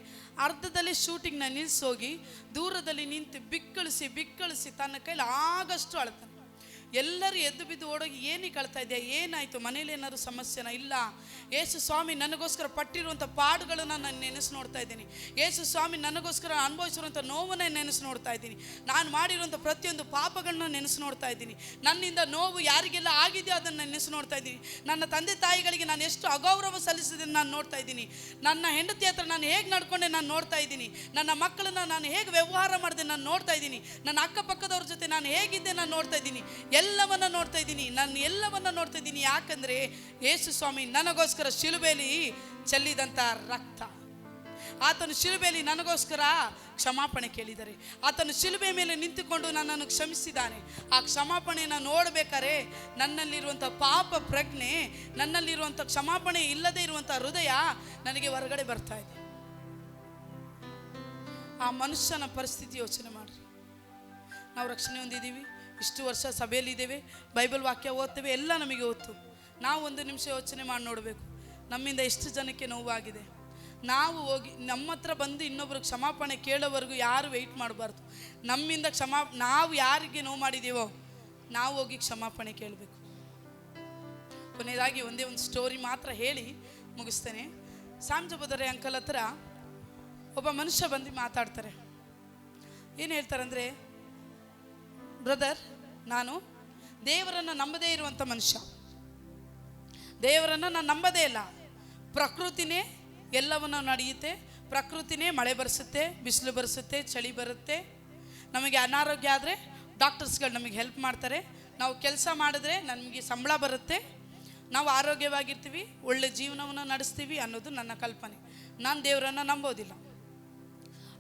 ಅರ್ಧದಲ್ಲಿ ಶೂಟಿಂಗ್ನ ನಿಲ್ಲಿಸೋಗಿ ದೂರದಲ್ಲಿ ನಿಂತು ಬಿಕ್ಕಳಿಸಿ ತನ್ನ ಕೈಲಿ ಆಗಷ್ಟು ಅಳ್ತಾನೆ. ಎಲ್ಲರೂ ಎದ್ದು ಬಿದ್ದು ಓಡೋಗಿ, ಏನಕ್ಕೆ ಅಳ್ತಾ ಇದೆಯಾ, ಏನಾಯಿತು, ಮನೇಲಿ ಏನಾದ್ರು ಸಮಸ್ಯೆನ? ಇಲ್ಲ, ಯೇಸು ಸ್ವಾಮಿ ನನಗೋಸ್ಕರ ಪಟ್ಟಿರುವಂಥ ಪಾಡುಗಳನ್ನು ನಾನು ನೆನೆಸಿ ನೋಡ್ತಾ ಇದ್ದೀನಿ, ಯೇಸು ಸ್ವಾಮಿ ನನಗೋಸ್ಕರ ಅನುಭವಿಸಿರುವಂಥ ನೋವನ್ನೇ ನೆನೆಸಿ ನೋಡ್ತಾ ಇದ್ದೀನಿ, ನಾನು ಮಾಡಿರುವಂಥ ಪ್ರತಿಯೊಂದು ಪಾಪಗಳನ್ನ ನೆನೆಸಿ ನೋಡ್ತಾ ಇದ್ದೀನಿ, ನನ್ನಿಂದ ನೋವು ಯಾರಿಗೆಲ್ಲ ಆಗಿದೆಯೋ ಅದನ್ನು ನೆನೆಸಿ ನೋಡ್ತಾ ಇದ್ದೀನಿ, ನನ್ನ ತಂದೆ ತಾಯಿಗಳಿಗೆ ನಾನು ಎಷ್ಟು ಅಗೌರವ ಸಲ್ಲಿಸಿದ್ದೀನಿ ನಾನು ನೋಡ್ತಾ ಇದ್ದೀನಿ, ನನ್ನ ಹೆಂಡತಿ ಹತ್ರ ನಾನು ಹೇಗೆ ನಡ್ಕೊಂಡೆ ನಾನು ನೋಡ್ತಾ ಇದ್ದೀನಿ, ನನ್ನ ಮಕ್ಕಳನ್ನ ನಾನು ಹೇಗೆ ವ್ಯವಹಾರ ಮಾಡಿದೆ ನಾನು ನೋಡ್ತಾ ಇದ್ದೀನಿ, ನನ್ನ ಅಕ್ಕಪಕ್ಕದವ್ರ ಜೊತೆ ನಾನು ಹೇಗಿದ್ದೆ ನಾನು ನೋಡ್ತಾ ಇದ್ದೀನಿ, ಎಲ್ಲವನ್ನ ನೋಡ್ತಾ ಇದ್ದೀನಿ, ನಾನು ಎಲ್ಲವನ್ನ ನೋಡ್ತಾ ಇದ್ದೀನಿ. ಯಾಕಂದರೆ ಯೇಸು ಸ್ವಾಮಿ ನನಗೋಸ್ಕರ ಶಿಲುಬೆಯಲ್ಲಿ ಚೆಲ್ಲಿದಂಥ ರಕ್ತ, ಆತನು ಶಿಲುಬೆಯಲ್ಲಿ ನನಗೋಸ್ಕರ ಕ್ಷಮಾಪಣೆ ಕೇಳಿದ್ದಾರೆ. ಆತನು ಶಿಲುಬೆ ಮೇಲೆ ನಿಂತುಕೊಂಡು ನನ್ನನ್ನು ಕ್ಷಮಿಸಿದ್ದಾನೆ. ಆ ಕ್ಷಮಾಪಣೆಯನ್ನು ನೋಡಬೇಕಾದ್ರೆ ನನ್ನಲ್ಲಿರುವಂಥ ಪಾಪ ಪ್ರಜ್ಞೆ, ನನ್ನಲ್ಲಿರುವಂಥ ಕ್ಷಮಾಪಣೆ ಇಲ್ಲದೇ ಇರುವಂಥ ಹೃದಯ ನನಗೆ ಹೊರಗಡೆ ಬರ್ತಾ ಇದೆ. ಆ ಮನುಷ್ಯನ ಪರಿಸ್ಥಿತಿ ಯೋಚನೆ ಮಾಡಿರಿ. ನಾವು ರಕ್ಷಣೆ ಹೊಂದಿದ್ದೀವಿ, ಇಷ್ಟು ವರ್ಷ ಸಭೆಯಲ್ಲಿದ್ದೇವೆ, ಬೈಬಲ್ ವಾಕ್ಯ ಓದ್ತೇವೆ, ಎಲ್ಲ ನಮಗೆ ಗೊತ್ತು. ನಾವು ಒಂದು ನಿಮಿಷ ಯೋಚನೆ ಮಾಡಿ ನೋಡಬೇಕು, ನಮ್ಮಿಂದ ಎಷ್ಟು ಜನಕ್ಕೆ ನೋವಾಗಿದೆ. ನಾವು ಹೋಗಿ ನಮ್ಮ ಹತ್ರ ಬಂದು ಇನ್ನೊಬ್ಬರು ಕ್ಷಮಾಪಣೆ ಕೇಳೋವರೆಗೂ ಯಾರು ವೆಯ್ಟ್ ಮಾಡಬಾರ್ದು. ನಮ್ಮಿಂದ ನಾವು ಯಾರಿಗೆ ನೋವು ಮಾಡಿದ್ದೀವೋ ನಾವು ಹೋಗಿ ಕ್ಷಮಾಪಣೆ ಕೇಳಬೇಕು. ಕೊನೆಯದಾಗಿ ಒಂದೇ ಒಂದು ಸ್ಟೋರಿ ಮಾತ್ರ ಹೇಳಿ ಮುಗಿಸ್ತೇನೆ. ಸಾಂಜಬದರೆ ಅಂಕಲ್ ಹತ್ರ ಒಬ್ಬ ಮನುಷ್ಯ ಬಂದು ಮಾತಾಡ್ತಾರೆ. ಏನು ಹೇಳ್ತಾರಂದರೆ, ಬ್ರದರ್, ನಾನು ದೇವರನ್ನು ನಂಬದೇ ಇರುವಂಥ ಮನುಷ್ಯ, ದೇವರನ್ನು ನಾನು ನಂಬದೇ ಇಲ್ಲ. ಪ್ರಕೃತಿನೇ ಎಲ್ಲವನ್ನು ನಡೆಯುತ್ತೆ, ಪ್ರಕೃತಿನೇ ಮಳೆ ಬರೆಸುತ್ತೆ, ಬಿಸಿಲು ಬರೆಸುತ್ತೆ, ಚಳಿ ಬರುತ್ತೆ. ನಮಗೆ ಅನಾರೋಗ್ಯ ಆದರೆ ಡಾಕ್ಟರ್ಸ್ಗಳು ನಮಗೆ ಹೆಲ್ಪ್ ಮಾಡ್ತಾರೆ, ನಾವು ಕೆಲಸ ಮಾಡಿದ್ರೆ ನಮಗೆ ಸಂಬಳ ಬರುತ್ತೆ, ನಾವು ಆರೋಗ್ಯವಾಗಿರ್ತೀವಿ, ಒಳ್ಳೆ ಜೀವನವನ್ನು ನಡೆಸ್ತೀವಿ ಅನ್ನೋದು ನನ್ನ ಕಲ್ಪನೆ. ನಾನು ದೇವರನ್ನು ನಂಬೋದಿಲ್ಲ.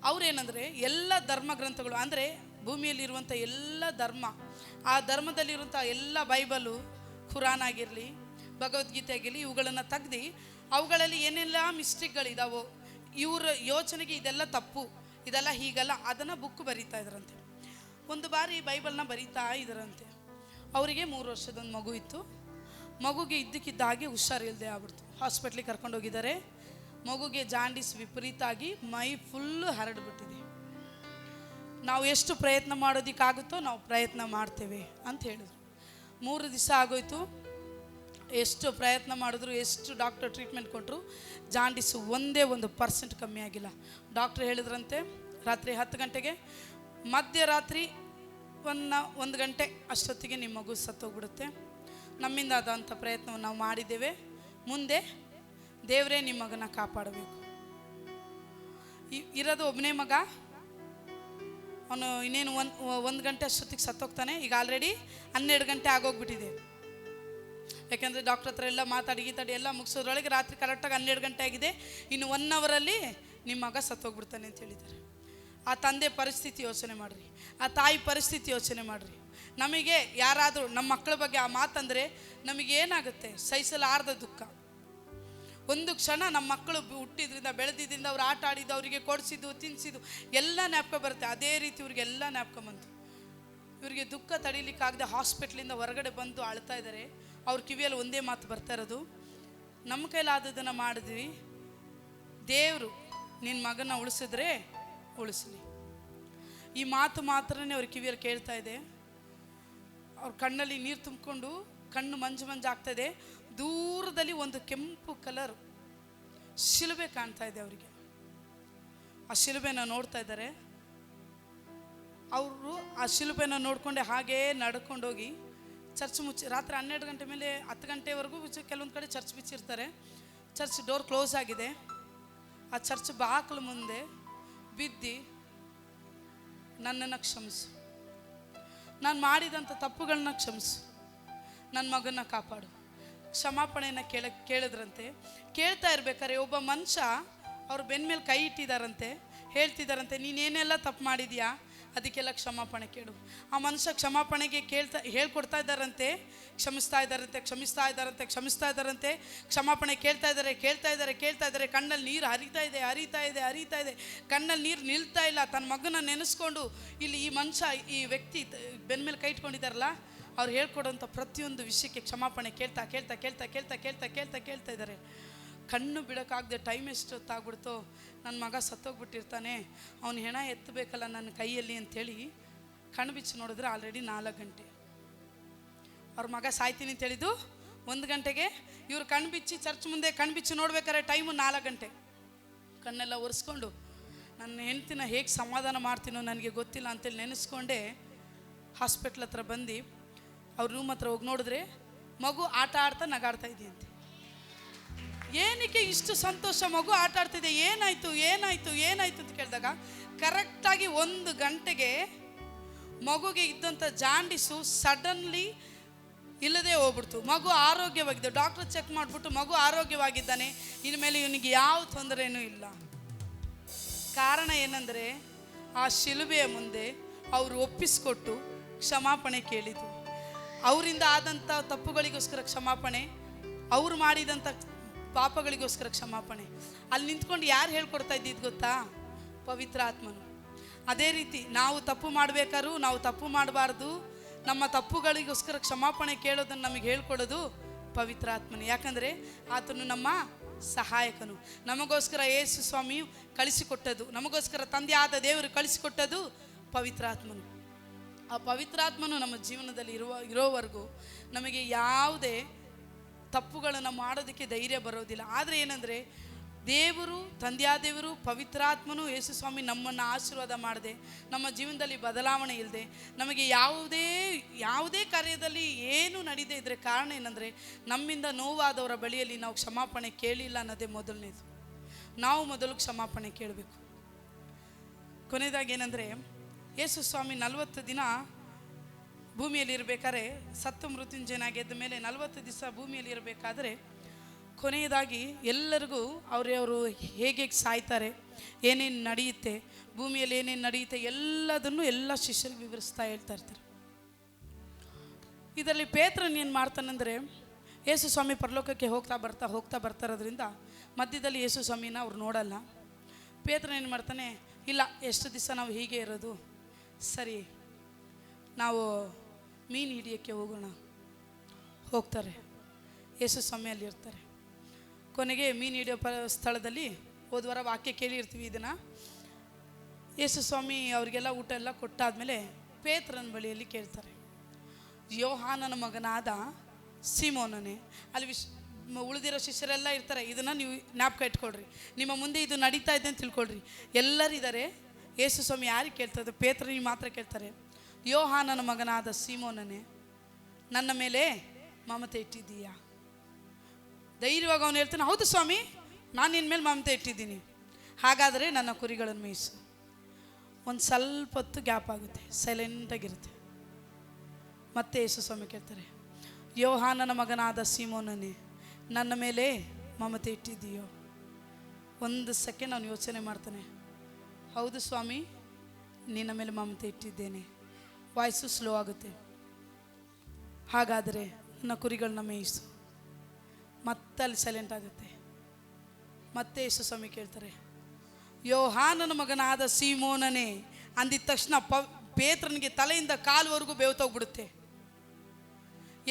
ಅವರೇನೆಂದರೆ ಎಲ್ಲ ಧರ್ಮ ಗ್ರಂಥಗಳು, ಅಂದರೆ ಭೂಮಿಯಲ್ಲಿರುವಂಥ ಎಲ್ಲ ಧರ್ಮ, ಆ ಧರ್ಮದಲ್ಲಿರುವಂಥ ಎಲ್ಲ ಬೈಬಲು, ಖುರಾನ್ ಆಗಿರಲಿ, ಭಗವದ್ಗೀತೆ ಆಗಿರಲಿ, ಇವುಗಳನ್ನು ತೆಗ್ದು ಅವುಗಳಲ್ಲಿ ಏನೆಲ್ಲ ಮಿಸ್ಟೇಕ್ಗಳಿದಾವೋ, ಇವರ ಯೋಚನೆಗೆ ಇದೆಲ್ಲ ತಪ್ಪು, ಇದೆಲ್ಲ ಹೀಗಲ್ಲ, ಅದನ್ನು ಬುಕ್ ಬರೀತಾ ಇದ್ರಂತೆ. ಒಂದು ಬಾರಿ ಬೈಬಲ್ನ ಬರೀತಾ ಇದ್ರಂತೆ. ಅವರಿಗೆ 3 ವರ್ಷದೊಂದು ಮಗು ಇತ್ತು. ಮಗುಗೆ ಇದ್ದಕ್ಕಿದ್ದ ಹಾಗೆ ಹುಷಾರಿಲ್ಲದೆ ಆಗ್ಬಿಡ್ತು. ಹಾಸ್ಪಿಟ್ಲಿಗೆ ಕರ್ಕೊಂಡೋಗಿದ್ದಾರೆ. ಮಗುಗೆ ಜಾಂಡೀಸ್ ವಿಪರೀತ ಆಗಿ ಮೈ ಫುಲ್ಲು ಹರಡ್ಬಿಟ್ಟಿದೆ. ನಾವು ಎಷ್ಟು ಪ್ರಯತ್ನ ಮಾಡೋದಕ್ಕಾಗುತ್ತೋ ನಾವು ಪ್ರಯತ್ನ ಮಾಡ್ತೇವೆ ಅಂತ ಹೇಳಿದ್ರು. 3 ದಿವಸ ಆಗೋಯ್ತು. ಎಷ್ಟು ಪ್ರಯತ್ನ ಮಾಡಿದ್ರು, ಎಷ್ಟು ಡಾಕ್ಟರ್ ಟ್ರೀಟ್ಮೆಂಟ್ ಕೊಟ್ಟರು, ಜಾಂಡೀಸು 1% ಕಮ್ಮಿ ಆಗಿಲ್ಲ. ಡಾಕ್ಟ್ರ್ ಹೇಳಿದ್ರಂತೆ ರಾತ್ರಿ 10 ಗಂಟೆಗೆ, ಮಧ್ಯರಾತ್ರಿ 1 ಗಂಟೆ ಅಷ್ಟೊತ್ತಿಗೆ ನಿಮ್ಮ ಮಗು ಸತ್ತೋಗ್ಬಿಡುತ್ತೆ. ನಮ್ಮಿಂದ ಆದಂಥ ಪ್ರಯತ್ನವನ್ನು ನಾವು ಮಾಡಿದ್ದೇವೆ, ಮುಂದೆ ದೇವರೇ ನಿಮ್ಮ ಮಗನ ಕಾಪಾಡಬೇಕು. ಇರೋದು ಒಬ್ಬನೇ ಮಗ, ಅವನು ಇನ್ನೇನು 1 ಗಂಟೆ ಅಷ್ಟೊತ್ತಿಗೆ ಸತ್ತೋಗ್ತಾನೆ. ಈಗ ಆಲ್ರೆಡಿ 12 ಗಂಟೆ ಆಗೋಗ್ಬಿಟ್ಟಿದೆ. ಯಾಕೆಂದರೆ ಡಾಕ್ಟ್ರ್ ಹತ್ರ ಎಲ್ಲ ಮಾತಾಡಿ ಎಲ್ಲ ಮುಗಿಸೋದ್ರೊಳಗೆ ರಾತ್ರಿ ಕರೆಕ್ಟಾಗಿ 12 ಗಂಟೆ ಆಗಿದೆ. ಇನ್ನು 1 ಅವರಲ್ಲಿ ನಿಮ್ಮ ಮಗ ಸತ್ತೋಗ್ಬಿಡ್ತಾನೆ ಅಂತ ಹೇಳಿದ್ದಾರೆ. ಆ ತಂದೆ ಪರಿಸ್ಥಿತಿ ಯೋಚನೆ ಮಾಡಿರಿ, ಆ ತಾಯಿ ಪರಿಸ್ಥಿತಿ ಯೋಚನೆ ಮಾಡಿರಿ. ನಮಗೆ ಯಾರಾದರೂ ನಮ್ಮ ಮಕ್ಕಳ ಬಗ್ಗೆ ಆ ಮಾತಂದರೆ ನಮಗೇನಾಗುತ್ತೆ? ಸಹಿಸಲಾರ್ದ ದುಃಖ. ಒಂದು ಕ್ಷಣ ನಮ್ಮ ಮಕ್ಕಳು ಹುಟ್ಟಿದ್ರಿಂದ ಬೆಳೆದಿದ್ದರಿಂದ ಅವ್ರು ಆಟ ಆಡಿದ್ದು, ಅವರಿಗೆ ಕೊಡಿಸಿದ್ದು, ತಿನ್ನಿಸಿದ್ದು ಎಲ್ಲ ಜ್ಞಾಪಕ ಬರುತ್ತೆ. ಅದೇ ರೀತಿ ಇವ್ರಿಗೆಲ್ಲ ಜ್ಞಾಪಕ ಬಂತು. ಇವರಿಗೆ ದುಃಖ ತಡೀಲಿಕ್ಕಾಗದೆ ಹಾಸ್ಪಿಟ್ಲಿಂದ ಹೊರಗಡೆ ಬಂದು ಅಳ್ತಾ ಇದ್ದಾರೆ. ಅವ್ರ ಕಿವಿಯಲ್ಲಿ ಒಂದೇ ಮಾತು ಬರ್ತಾ ಇರೋದು, ನಮ್ಮ ಕೈಲಾದದನ್ನು ಮಾಡಿದ್ವಿ, ದೇವರು ನಿನ್ನ ಮಗನ ಉಳಿಸಿದ್ರೆ ಉಳಿಸಲಿ. ಈ ಮಾತು ಮಾತ್ರನೇ ಅವ್ರ ಕಿವಿಯಲ್ಲಿ ಕೇಳ್ತಾ ಇದೆ. ಅವ್ರ ಕಣ್ಣಲ್ಲಿ ನೀರು ತುಂಬಿಕೊಂಡು ಕಣ್ಣು ಮಂಜು ಆಗ್ತಾ ಇದೆ. ದೂರದಲ್ಲಿ ಒಂದು ಕೆಂಪು ಕಲರ್ ಶಿಲುಬೆ ಕಾಣ್ತಾ ಇದೆ ಅವರಿಗೆ. ಆ ಶಿಲುಬೆನ ನೋಡ್ತಾ ಇದ್ದಾರೆ. ಅವರು ಆ ಶಿಲುಬೆನ ನೋಡಿಕೊಂಡೆ ಹಾಗೇ ನಡ್ಕೊಂಡೋಗಿ ಚರ್ಚ್ ಮುಚ್ಚಿ, ರಾತ್ರಿ 12 ಗಂಟೆ ಮೇಲೆ 10 ಗಂಟೆವರೆಗೂ ಕೆಲವೊಂದು ಕಡೆ ಚರ್ಚ್ ಬಿಚ್ಚಿರ್ತಾರೆ. ಚರ್ಚ್ ಡೋರ್ ಕ್ಲೋಸ್ ಆಗಿದೆ. ಆ ಚರ್ಚ್ ಬಾಗಿಲು ಮುಂದೆ ಬಿದ್ದು, ನನ್ನನ್ನು ಕ್ಷಮಿಸು, ನಾನು ಮಾಡಿದಂಥ ತಪ್ಪುಗಳನ್ನ ಕ್ಷಮಿಸು, ನನ್ನ ಮಗನ ಕಾಪಾಡು, ಕ್ಷಮಾಪಣೆಯನ್ನು ಕೇಳಿದ್ರಂತೆ. ಕೇಳ್ತಾ ಇರ್ಬೇಕಾದ್ರೆ ಒಬ್ಬ ಮನುಷ್ಯ ಅವ್ರ ಬೆನ್ನ ಮೇಲೆ ಕೈ ಇಟ್ಟಿದ್ದಾರಂತೆ. ಹೇಳ್ತಿದ್ದಾರಂತೆ, ನೀನೇನೆಲ್ಲ ತಪ್ಪು ಮಾಡಿದ್ಯಾ, ಅದಕ್ಕೆಲ್ಲ ಕ್ಷಮಾಪಣೆ ಕೇಳು. ಆ ಮನುಷ್ಯ ಕ್ಷಮಾಪಣೆಗೆ ಹೇಳ್ಕೊಡ್ತಾ ಇದ್ದಾರಂತೆ. ಕ್ಷಮಿಸ್ತಾ ಇದ್ದಾರಂತೆ. ಕ್ಷಮಾಪಣೆ ಕೇಳ್ತಾ ಇದ್ದಾರೆ. ಕಣ್ಣಲ್ಲಿ ನೀರು ಹರಿತಾ ಇದೆ. ಕಣ್ಣಲ್ಲಿ ನೀರು ನಿಲ್ತಾ ಇಲ್ಲ. ತನ್ನ ಮಗನ ನೆನೆಸ್ಕೊಂಡು ಇಲ್ಲಿ ಈ ಮನುಷ್ಯ, ಈ ವ್ಯಕ್ತಿ ಬೆನ್ನ ಮೇಲೆ ಕೈ ಇಟ್ಕೊಂಡಿದ್ದಾರಲ್ಲ, ಅವ್ರು ಹೇಳ್ಕೊಡೋಂಥ ಪ್ರತಿಯೊಂದು ವಿಷಯಕ್ಕೆ ಕ್ಷಮಾಪಣೆ ಕೇಳ್ತಾ ಇದ್ದಾರೆ. ಕಣ್ಣು ಬಿಡೋಕ್ಕಾಗದೆ ಟೈಮ್ ಎಷ್ಟೊತ್ತಾಗ್ಬಿಡ್ತೋ, ನನ್ನ ಮಗ ಸತ್ತೋಗ್ಬಿಟ್ಟಿರ್ತಾನೆ, ಅವನು ಹೆಣ ಎತ್ತಬೇಕಲ್ಲ ನನ್ನ ಕೈಯಲ್ಲಿ ಅಂಥೇಳಿ ಕಣ್ಣು ಬಿಚ್ಚಿ ನೋಡಿದ್ರೆ ಆಲ್ರೆಡಿ 4 ಗಂಟೆ. ಅವ್ರ ಮಗ ಸಾಯ್ತೀನಿ ಅಂತ ಹೇಳಿದ್ದು 1 ಗಂಟೆಗೆ. ಇವ್ರು ಕಣ್ಣು ಬಿಚ್ಚಿ ಚರ್ಚ್ ಮುಂದೆ ಕಣ್ಣು ಬಿಚ್ಚಿ ನೋಡ್ಬೇಕಾದ್ರೆ ಟೈಮು 4 ಗಂಟೆ. ಕಣ್ಣೆಲ್ಲ ಒರೆಸ್ಕೊಂಡು ನನ್ನ ಹೆಂಡ್ತಿನ ಹೇಗೆ ಸಮಾಧಾನ ಮಾಡ್ತೀನೋ ನನಗೆ ಗೊತ್ತಿಲ್ಲ ಅಂತೇಳಿ ನೆನೆಸ್ಕೊಂಡೆ ಹಾಸ್ಪಿಟ್ಲ್ ಹತ್ರ ಬಂದು ಅವ್ರ ರೂಮ್ ಹತ್ರ ಹೋಗಿ ನೋಡಿದ್ರೆ ಮಗು ಆಟ ಆಡ್ತಾ ನಗಾಡ್ತಾ ಇದೆಯಂತೆ. ಏನಕ್ಕೆ ಇಷ್ಟು ಸಂತೋಷ? ಮಗು ಆಟ ಆಡ್ತಿದೆ, ಏನಾಯ್ತು ಅಂತ ಕೇಳಿದಾಗ ಕರೆಕ್ಟಾಗಿ 1 ಗಂಟೆಗೆ ಮಗುಗೆ ಇದ್ದಂಥ ಜಾಂಡಿಸು ಸಡನ್ಲಿ ಇಲ್ಲದೆ ಹೋಗ್ಬಿಡ್ತು. ಮಗು ಆರೋಗ್ಯವಾಗಿದೆ. ಡಾಕ್ಟರ್ ಚೆಕ್ ಮಾಡಿಬಿಟ್ಟು ಮಗು ಆರೋಗ್ಯವಾಗಿದ್ದಾನೆ, ಇನ್ಮೇಲೆ ಇವನಿಗೆ ಯಾವ ತೊಂದರೆನೂ ಇಲ್ಲ. ಕಾರಣ ಏನಂದರೆ ಆ ಶಿಲುಬೆಯ ಮುಂದೆ ಅವರು ಒಪ್ಪಿಸಿಕೊಟ್ಟು ಕ್ಷಮಾಪಣೆ ಕೇಳಿದರು. ಅವರಿಂದ ಆದಂಥ ತಪ್ಪುಗಳಿಗೋಸ್ಕರ ಕ್ಷಮಾಪಣೆ, ಅವರು ಮಾಡಿದಂಥ ಪಾಪಗಳಿಗೋಸ್ಕರ ಕ್ಷಮಾಪಣೆ. ಅಲ್ಲಿ ನಿಂತ್ಕೊಂಡು ಯಾರು ಹೇಳ್ಕೊಡ್ತಾ ಇದ್ದಿದ್ದು ಗೊತ್ತಾ? ಪವಿತ್ರ ಆತ್ಮನು. ಅದೇ ರೀತಿ ನಾವು ತಪ್ಪು ಮಾಡಬೇಕಾದ್ರೂ ನಾವು ತಪ್ಪು ಮಾಡಬಾರ್ದು, ನಮ್ಮ ತಪ್ಪುಗಳಿಗೋಸ್ಕರ ಕ್ಷಮಾಪಣೆ ಕೇಳೋದನ್ನು ನಮಗೆ ಹೇಳ್ಕೊಡೋದು ಪವಿತ್ರ ಆತ್ಮನು. ಯಾಕಂದರೆ ಆತನು ನಮ್ಮ ಸಹಾಯಕನು. ನಮಗೋಸ್ಕರ ಯೇಸು ಸ್ವಾಮಿಯು ಕಳಿಸಿಕೊಟ್ಟದು, ನಮಗೋಸ್ಕರ ತಂದೆ ಆದ ದೇವರು ಕಳಿಸಿಕೊಟ್ಟದು ಪವಿತ್ರ ಆತ್ಮನು. ಆ ಪವಿತ್ರಾತ್ಮನು ನಮ್ಮ ಜೀವನದಲ್ಲಿ ಇರೋವರೆಗೂ ನಮಗೆ ಯಾವುದೇ ತಪ್ಪುಗಳನ್ನು ಮಾಡೋದಕ್ಕೆ ಧೈರ್ಯ ಬರೋದಿಲ್ಲ. ಆದರೆ ಏನಂದರೆ ದೇವರು, ತಂದೆಯಾದೇವರು, ಪವಿತ್ರಾತ್ಮನು, ಯೇಸು ಸ್ವಾಮಿ ನಮ್ಮನ್ನು ಆಶೀರ್ವಾದ ಮಾಡದೆ, ನಮ್ಮ ಜೀವನದಲ್ಲಿ ಬದಲಾವಣೆ ಇಲ್ಲದೆ, ನಮಗೆ ಯಾವುದೇ ಕಾರ್ಯದಲ್ಲಿ ಏನು ನಡೀದೇ ಇದ್ದರೆ ಕಾರಣ ಏನಂದರೆ ನಮ್ಮಿಂದ ನೋವಾದವರ ಬಳಿಯಲ್ಲಿ ನಾವು ಕ್ಷಮಾಪಣೆ ಕೇಳಿಲ್ಲ ಅನ್ನೋದೇ ಮೊದಲನೇದು. ನಾವು ಮೊದಲು ಕ್ಷಮಾಪಣೆ ಕೇಳಬೇಕು. ಕೊನೆಯದಾಗಿ ಏನಂದರೆ ಯೇಸು ಸ್ವಾಮಿ 40 ದಿನ ಭೂಮಿಯಲ್ಲಿ ಇರಬೇಕಾದ್ರೆ, ಸತ್ತು ಮೃತ್ಯುಂಜಯನಾಗಿ ಎದ್ದ ಮೇಲೆ 40 ದಿವಸ ಭೂಮಿಯಲ್ಲಿ ಇರಬೇಕಾದ್ರೆ, ಕೊನೆಯದಾಗಿ ಎಲ್ಲರಿಗೂ ಅವರು ಹೇಗೆ ಸಾಯ್ತಾರೆ, ಏನೇನು ನಡೆಯುತ್ತೆ, ಭೂಮಿಯಲ್ಲಿ ಏನೇನು ನಡೆಯುತ್ತೆ ಎಲ್ಲದನ್ನು ಎಲ್ಲ ಶಿಷ್ಯರಿಗೆ ವಿವರಿಸ್ತಾ ಹೇಳ್ತಾ ಇರ್ತಾರೆ. ಇದರಲ್ಲಿ ಪೇತ್ರನ್ ಏನು ಮಾಡ್ತಾನಂದರೆ, ಯೇಸು ಸ್ವಾಮಿ ಪರಲೋಕಕ್ಕೆ ಹೋಗ್ತಾ ಬರ್ತಾರೋದ್ರಿಂದ ಮಧ್ಯದಲ್ಲಿ ಯೇಸು ಸ್ವಾಮಿನ ಅವ್ರು ನೋಡಲ್ಲ. ಪೇತ್ರನ್ ಏನು ಮಾಡ್ತಾನೆ, ಇಲ್ಲ ಎಷ್ಟು ದಿವಸ ನಾವು ಹೀಗೆ ಇರೋದು, ಸರಿ ನಾವು ಮೀನು ಹಿಡಿಯೋಕ್ಕೆ ಹೋಗೋಣ. ಹೋಗ್ತಾರೆ. ಯೇಸು ಸ್ವಾಮಿ ಅಲ್ಲಿ ಇರ್ತಾರೆ. ಕೊನೆಗೆ ಮೀನು ಹಿಡಿಯೋ ಸ್ಥಳದಲ್ಲಿ ಹೋದ್ವಾರ ವಾಕ್ಯ ಕೇಳಿರ್ತೀವಿ ಇದನ್ನು. ಯೇಸು ಸ್ವಾಮಿ ಅವರಿಗೆಲ್ಲ ಊಟ ಎಲ್ಲ ಕೊಟ್ಟಾದಮೇಲೆ ಪೇತ್ರನ ಬಳಿಯಲ್ಲಿ ಕೇಳ್ತಾರೆ, ಯೋಹಾನನ ಮಗನಾದ ಸೀಮೋನನೇ, ಅಲ್ಲಿ ಉಳಿದಿರೋ ಶಿಷ್ಯರೆಲ್ಲ ಇರ್ತಾರೆ. ಇದನ್ನು ನೀವು ಜ್ಞಾಪಕ ಇಟ್ಕೊಳ್ರಿ, ನಿಮ್ಮ ಮುಂದೆ ಇದು ನಡೀತಾ ಇದೆ ಅಂತ ತಿಳ್ಕೊಳ್ರಿ. ಎಲ್ಲರಿದ್ದಾರೆ. ಯೇಸು ಸ್ವಾಮಿ ಯಾರಿಗೆ ಕೇಳ್ತಾರೆ? ಪೇತ್ರನಿಗೆ ಮಾತ್ರ ಕೇಳ್ತಾರೆ. ಯೋಹಾನನ ಮಗನಾದ ಸೀಮೋನನೇ, ನನ್ನ ಮೇಲೆ ಮಮತೆ ಇಟ್ಟಿದ್ದೀಯಾ? ಧೈರ್ಯವಾಗಿ ಅವನು ಹೇಳ್ತಾನೆ, ಹೌದು ಸ್ವಾಮಿ, ನಾನು ನಿನ್ನ ಮೇಲೆ ಮಮತೆ ಇಟ್ಟಿದ್ದೀನಿ. ಹಾಗಾದರೆ ನನ್ನ ಕುರಿಗಳನ್ನು ಮೇಯಿಸು. ಒಂದು ಸ್ವಲ್ಪ ಹೊತ್ತು ಗ್ಯಾಪ್ ಆಗುತ್ತೆ, ಸೈಲೆಂಟಾಗಿರುತ್ತೆ. ಮತ್ತೆ ಯೇಸು ಸ್ವಾಮಿ ಕೇಳ್ತಾರೆ, ಯೋಹಾನನ ಮಗನಾದ ಸೀಮೋನನೇ, ನನ್ನ ಮೇಲೆ ಮಮತೆ ಇಟ್ಟಿದ್ದೀಯೋ? ಒಂದು ಸೆಕೆಂಡ್ ಅವನು ಯೋಚನೆ ಮಾಡ್ತಾನೆ. ಹೌದು ಸ್ವಾಮಿ, ನಿನ್ನ ಮೇಲೆ ಮಮತೆ ಇಟ್ಟಿದ್ದೇನೆ. ವಾಯ್ಸು ಸ್ಲೋ ಆಗುತ್ತೆ. ಹಾಗಾದರೆ ನನ್ನ ಕುರಿಗಳನ್ನ ಮೇಯಿಸು. ಮತ್ತೆ ಅಲ್ಲಿ ಸೈಲೆಂಟ್ ಆಗುತ್ತೆ. ಮತ್ತೆ ಯೇಸು ಸ್ವಾಮಿ ಕೇಳ್ತಾರೆ, ಯೋಹಾನನ ಮಗನಾದ ಸೀಮೋನನೇ ಅಂದಿದ ತಕ್ಷಣ ಪೇತ್ರನಿಗೆ ತಲೆಯಿಂದ ಕಾಲುವರೆಗೂ ಬೇವ್ತೋಗ್ಬಿಡುತ್ತೆ.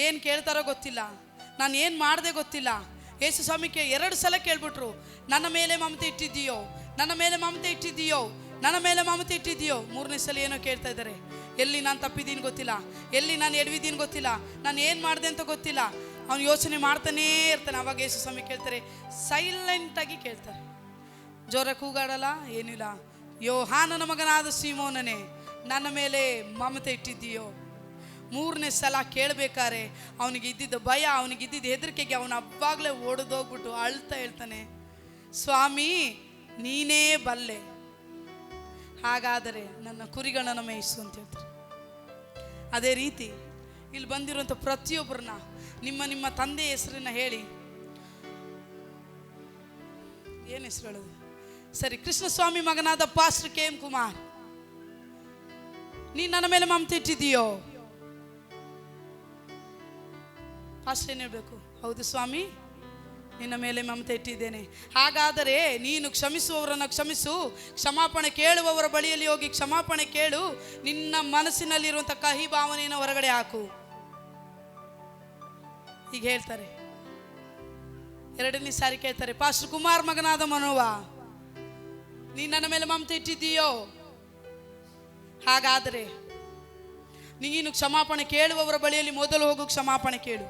ಏನು ಕೇಳ್ತಾರೋ ಗೊತ್ತಿಲ್ಲ, ನಾನು ಏನು ಮಾಡಿದೆ ಗೊತ್ತಿಲ್ಲ. ಯೇಸು ಸ್ವಾಮಿ 2 ಸಲ ಕೇಳ್ಬಿಟ್ರು, ನನ್ನ ಮೇಲೆ ಮಮತೆ ಇಟ್ಟಿದ್ದೀಯೋ, ನನ್ನ ಮೇಲೆ ಮಮತೆ ಇಟ್ಟಿದ್ದೀಯೋ, ನನ್ನ ಮೇಲೆ ಮಮತೆ ಇಟ್ಟಿದ್ದೀಯೋ. 3ನೇ ಸಲ ಏನೋ ಕೇಳ್ತಾ ಇದ್ದಾರೆ. ಎಲ್ಲಿ ನಾನು ತಪ್ಪಿದ್ದೀನಿ ಗೊತ್ತಿಲ್ಲ, ಎಲ್ಲಿ ನಾನು ಎಡವಿದ್ದೀನಿ ಗೊತ್ತಿಲ್ಲ, ನಾನು ಏನು ಮಾಡಿದೆ ಅಂತ ಗೊತ್ತಿಲ್ಲ. ಅವನು ಯೋಚನೆ ಮಾಡ್ತಾನೇ ಇರ್ತಾನೆ. ಅವಾಗ ಯೇಸು ಸ್ವಾಮಿ ಕೇಳ್ತಾರೆ, ಸೈಲೆಂಟಾಗಿ ಕೇಳ್ತಾರೆ, ಜೋರ ಕೂಗಾಡಲ್ಲ, ಏನಿಲ್ಲ. ಯೋಹಾನನ ಮಗನಾದ ಸೀಮೋನನೇ, ನನ್ನ ಮೇಲೆ ಮಮತೆ ಇಟ್ಟಿದ್ದೀಯೋ? 3ನೇ ಸಲ ಕೇಳಬೇಕಾರೆ ಅವನಿಗೆ ಇದ್ದಿದ್ದ ಭಯ, ಅವನಿಗೆ ಇದ್ದಿದ್ದ ಹೆದರಿಕೆಗೆ ಅವನು ಅವಾಗಲೇ ಓಡಿದೋಗ್ಬಿಟ್ಟು ಅಳ್ತಾ ಹೇಳ್ತಾನೆ, ಸ್ವಾಮಿ ನೀನೇ ಬಲ್ಲೆ, ಹಾಗಾದರೆ ನನ್ನ ಕುರಿಗಳನ್ನು ಮೇಯಿಸು ಅಂತ ಹೇಳ್ತಾರೆ. ಅದೇ ರೀತಿ ಇಲ್ಲಿ ಬಂದಿರುವಂಥ ಪ್ರತಿಯೊಬ್ಬರನ್ನ ನಿಮ್ಮ ತಂದೆ ಹೆಸರನ್ನ ಹೇಳಿ. ಏನು ಹೆಸರು ಹೇಳೋದು? ಸರಿ, ಕೃಷ್ಣಸ್ವಾಮಿ ಮಗನಾದ ಪಾಸ್ಟರ್ KM ಕುಮಾರ್, ನೀನು ನನ್ನ ಮೇಲೆ ಮಮತೆ ಇಟ್ಟಿದ್ದೀಯೋ? ಪಾಸ್ಟರ್ ಏನು ಹೇಳಬೇಕು? ಹೌದು ಸ್ವಾಮಿ, ನಿನ್ನ ಮೇಲೆ ಮಮತೆ ಇಟ್ಟಿದ್ದೇನೆ. ಹಾಗಾದರೆ ನೀನು ಕ್ಷಮಿಸುವವರನ್ನು ಕ್ಷಮಿಸು, ಕ್ಷಮಾಪಣೆ ಕೇಳುವವರ ಬಳಿಯಲ್ಲಿ ಹೋಗಿ ಕ್ಷಮಾಪಣೆ ಕೇಳು, ನಿನ್ನ ಮನಸ್ಸಿನಲ್ಲಿರುವಂಥ ಕಹಿ ಭಾವನೆಯನ್ನು ಹೊರಗಡೆ ಹಾಕು. ಈಗ ಹೇಳ್ತಾರೆ. 2ನೇ ಸಾರಿ ಕೇಳ್ತಾರೆ, ಪಾಸ್ಟರ್ ಕುಮಾರ್ ಮಗನಾದ ಮನೋವ, ನೀನು ನನ್ನ ಮೇಲೆ ಮಮತೆ ಇಟ್ಟಿದ್ದೀಯೋ? ಹಾಗಾದರೆ ನೀನು ಕ್ಷಮಾಪಣೆ ಕೇಳುವವರ ಬಳಿಯಲ್ಲಿ ಮೊದಲು ಹೋಗು, ಕ್ಷಮಾಪಣೆ ಕೇಳು.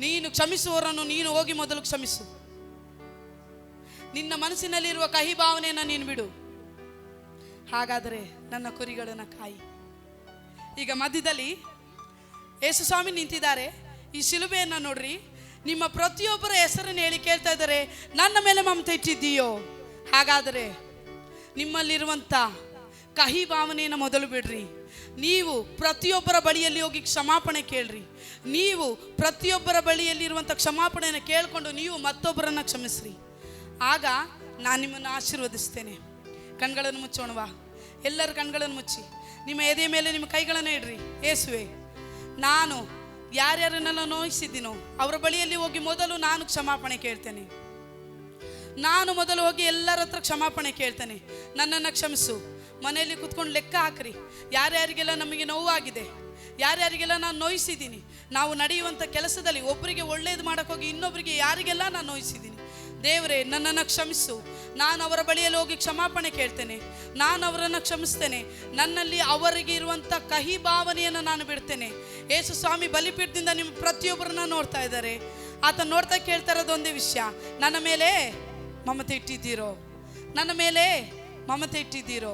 ನೀನು ಕ್ಷಮಿಸುವವರನ್ನು ನೀನು ಹೋಗಿ ಮೊದಲು ಕ್ಷಮಿಸು. ನಿನ್ನ ಮನಸ್ಸಿನಲ್ಲಿರುವ ಕಹಿ ಭಾವನೆಯನ್ನು ನೀನು ಬಿಡು. ಹಾಗಾದರೆ ನನ್ನ ಕುರಿಗಳನ್ನು ಕಾಯಿ. ಈಗ ಮಧ್ಯದಲ್ಲಿ ಯೇಸು ಸ್ವಾಮಿ ನಿಂತಿದ್ದಾರೆ. ಈ ಶಿಲುಬೆಯನ್ನು ನೋಡ್ರಿ. ನಿಮ್ಮ ಪ್ರತಿಯೊಬ್ಬರ ಹೆಸರನ್ನು ಹೇಳಿ ಕೇಳ್ತಾ ಇದ್ದಾರೆ, ನನ್ನ ಮೇಲೆ ಮಮತೆ ಇಟ್ಟಿದ್ದೀಯೋ? ಹಾಗಾದರೆ ನಿಮ್ಮಲ್ಲಿರುವಂಥ ಕಹಿ ಭಾವನೆಯನ್ನು ಮೊದಲು ಬಿಡ್ರಿ. ನೀವು ಪ್ರತಿಯೊಬ್ಬರ ಬಳಿಯಲ್ಲಿ ಹೋಗಿ ಕ್ಷಮಾಪಣೆ ಕೇಳ್ರಿ. ನೀವು ಪ್ರತಿಯೊಬ್ಬರ ಬಳಿಯಲ್ಲಿರುವಂಥ ಕ್ಷಮಾಪಣೆಯನ್ನು ಕೇಳಿಕೊಂಡು ನೀವು ಮತ್ತೊಬ್ಬರನ್ನು ಕ್ಷಮಿಸ್ರಿ. ಆಗ ನಾನು ನಿಮ್ಮನ್ನು ಆಶೀರ್ವದಿಸ್ತೇನೆ. ಕಣ್ಗಳನ್ನು ಮುಚ್ಚೋಣವಾ? ಎಲ್ಲರ ಕಣ್ಗಳನ್ನು ಮುಚ್ಚಿ ನಿಮ್ಮ ಎದೆ ಮೇಲೆ ನಿಮ್ಮ ಕೈಗಳನ್ನು ಇಡ್ರಿ. ಯೇಸುವೆ, ನಾನು ಯಾರ್ಯಾರನ್ನೆಲ್ಲ ನೋಯಿಸಿದ್ದೀನೋ ಅವರ ಬಳಿಯಲ್ಲಿ ಹೋಗಿ ಮೊದಲು ನಾನು ಕ್ಷಮಾಪಣೆ ಕೇಳ್ತೇನೆ. ನಾನು ಮೊದಲು ಹೋಗಿ ಎಲ್ಲರ ಹತ್ರ ಕ್ಷಮಾಪಣೆ ಕೇಳ್ತೇನೆ. ನನ್ನನ್ನು ಕ್ಷಮಿಸು. ಮನೆಯಲ್ಲಿ ಕೂತ್ಕೊಂಡು ಲೆಕ್ಕ ಹಾಕ್ರಿ. ಯಾರ್ಯಾರಿಗೆಲ್ಲ ನಮಗೆ ನೋವಾಗಿದೆ, ಯಾರ್ಯಾರಿಗೆಲ್ಲ ನಾನು ನೋಯಿಸಿದ್ದೀನಿ, ನಾವು ನಡೆಯುವಂಥ ಕೆಲಸದಲ್ಲಿ ಒಬ್ಬರಿಗೆ ಒಳ್ಳೇದು ಮಾಡೋಕ್ಕೋಗಿ ಇನ್ನೊಬ್ಬರಿಗೆ ಯಾರಿಗೆಲ್ಲ ನಾನು ನೋಯಿಸಿದ್ದೀನಿ. ದೇವರೇ, ನನ್ನನ್ನು ಕ್ಷಮಿಸು. ನಾನು ಅವರ ಬಳಿಯಲ್ಲಿ ಹೋಗಿ ಕ್ಷಮಾಪಣೆ ಕೇಳ್ತೇನೆ. ನಾನು ಅವರನ್ನು ಕ್ಷಮಿಸ್ತೇನೆ. ನನ್ನಲ್ಲಿ ಅವರಿಗೆ ಇರುವಂಥ ಕಹಿ ಭಾವನೆಯನ್ನು ನಾನು ಬಿಡ್ತೇನೆ. ಯೇಸು ಸ್ವಾಮಿ ಬಲಿಪೀಠದಿಂದ ನಿಮ್ಮ ಪ್ರತಿಯೊಬ್ಬರನ್ನ ನೋಡ್ತಾ ಇದ್ದಾರೆ. ಆತ ನೋಡ್ತಾ ಕೇಳ್ತಾ ಇರೋದು ಒಂದೇ ವಿಷಯ, ನನ್ನ ಮೇಲೆ ಮಮತೆ ಇಟ್ಟಿದ್ದೀರೋ? ನನ್ನ ಮೇಲೆ ಮಮತೆ ಇಟ್ಟಿದ್ದೀರೋ?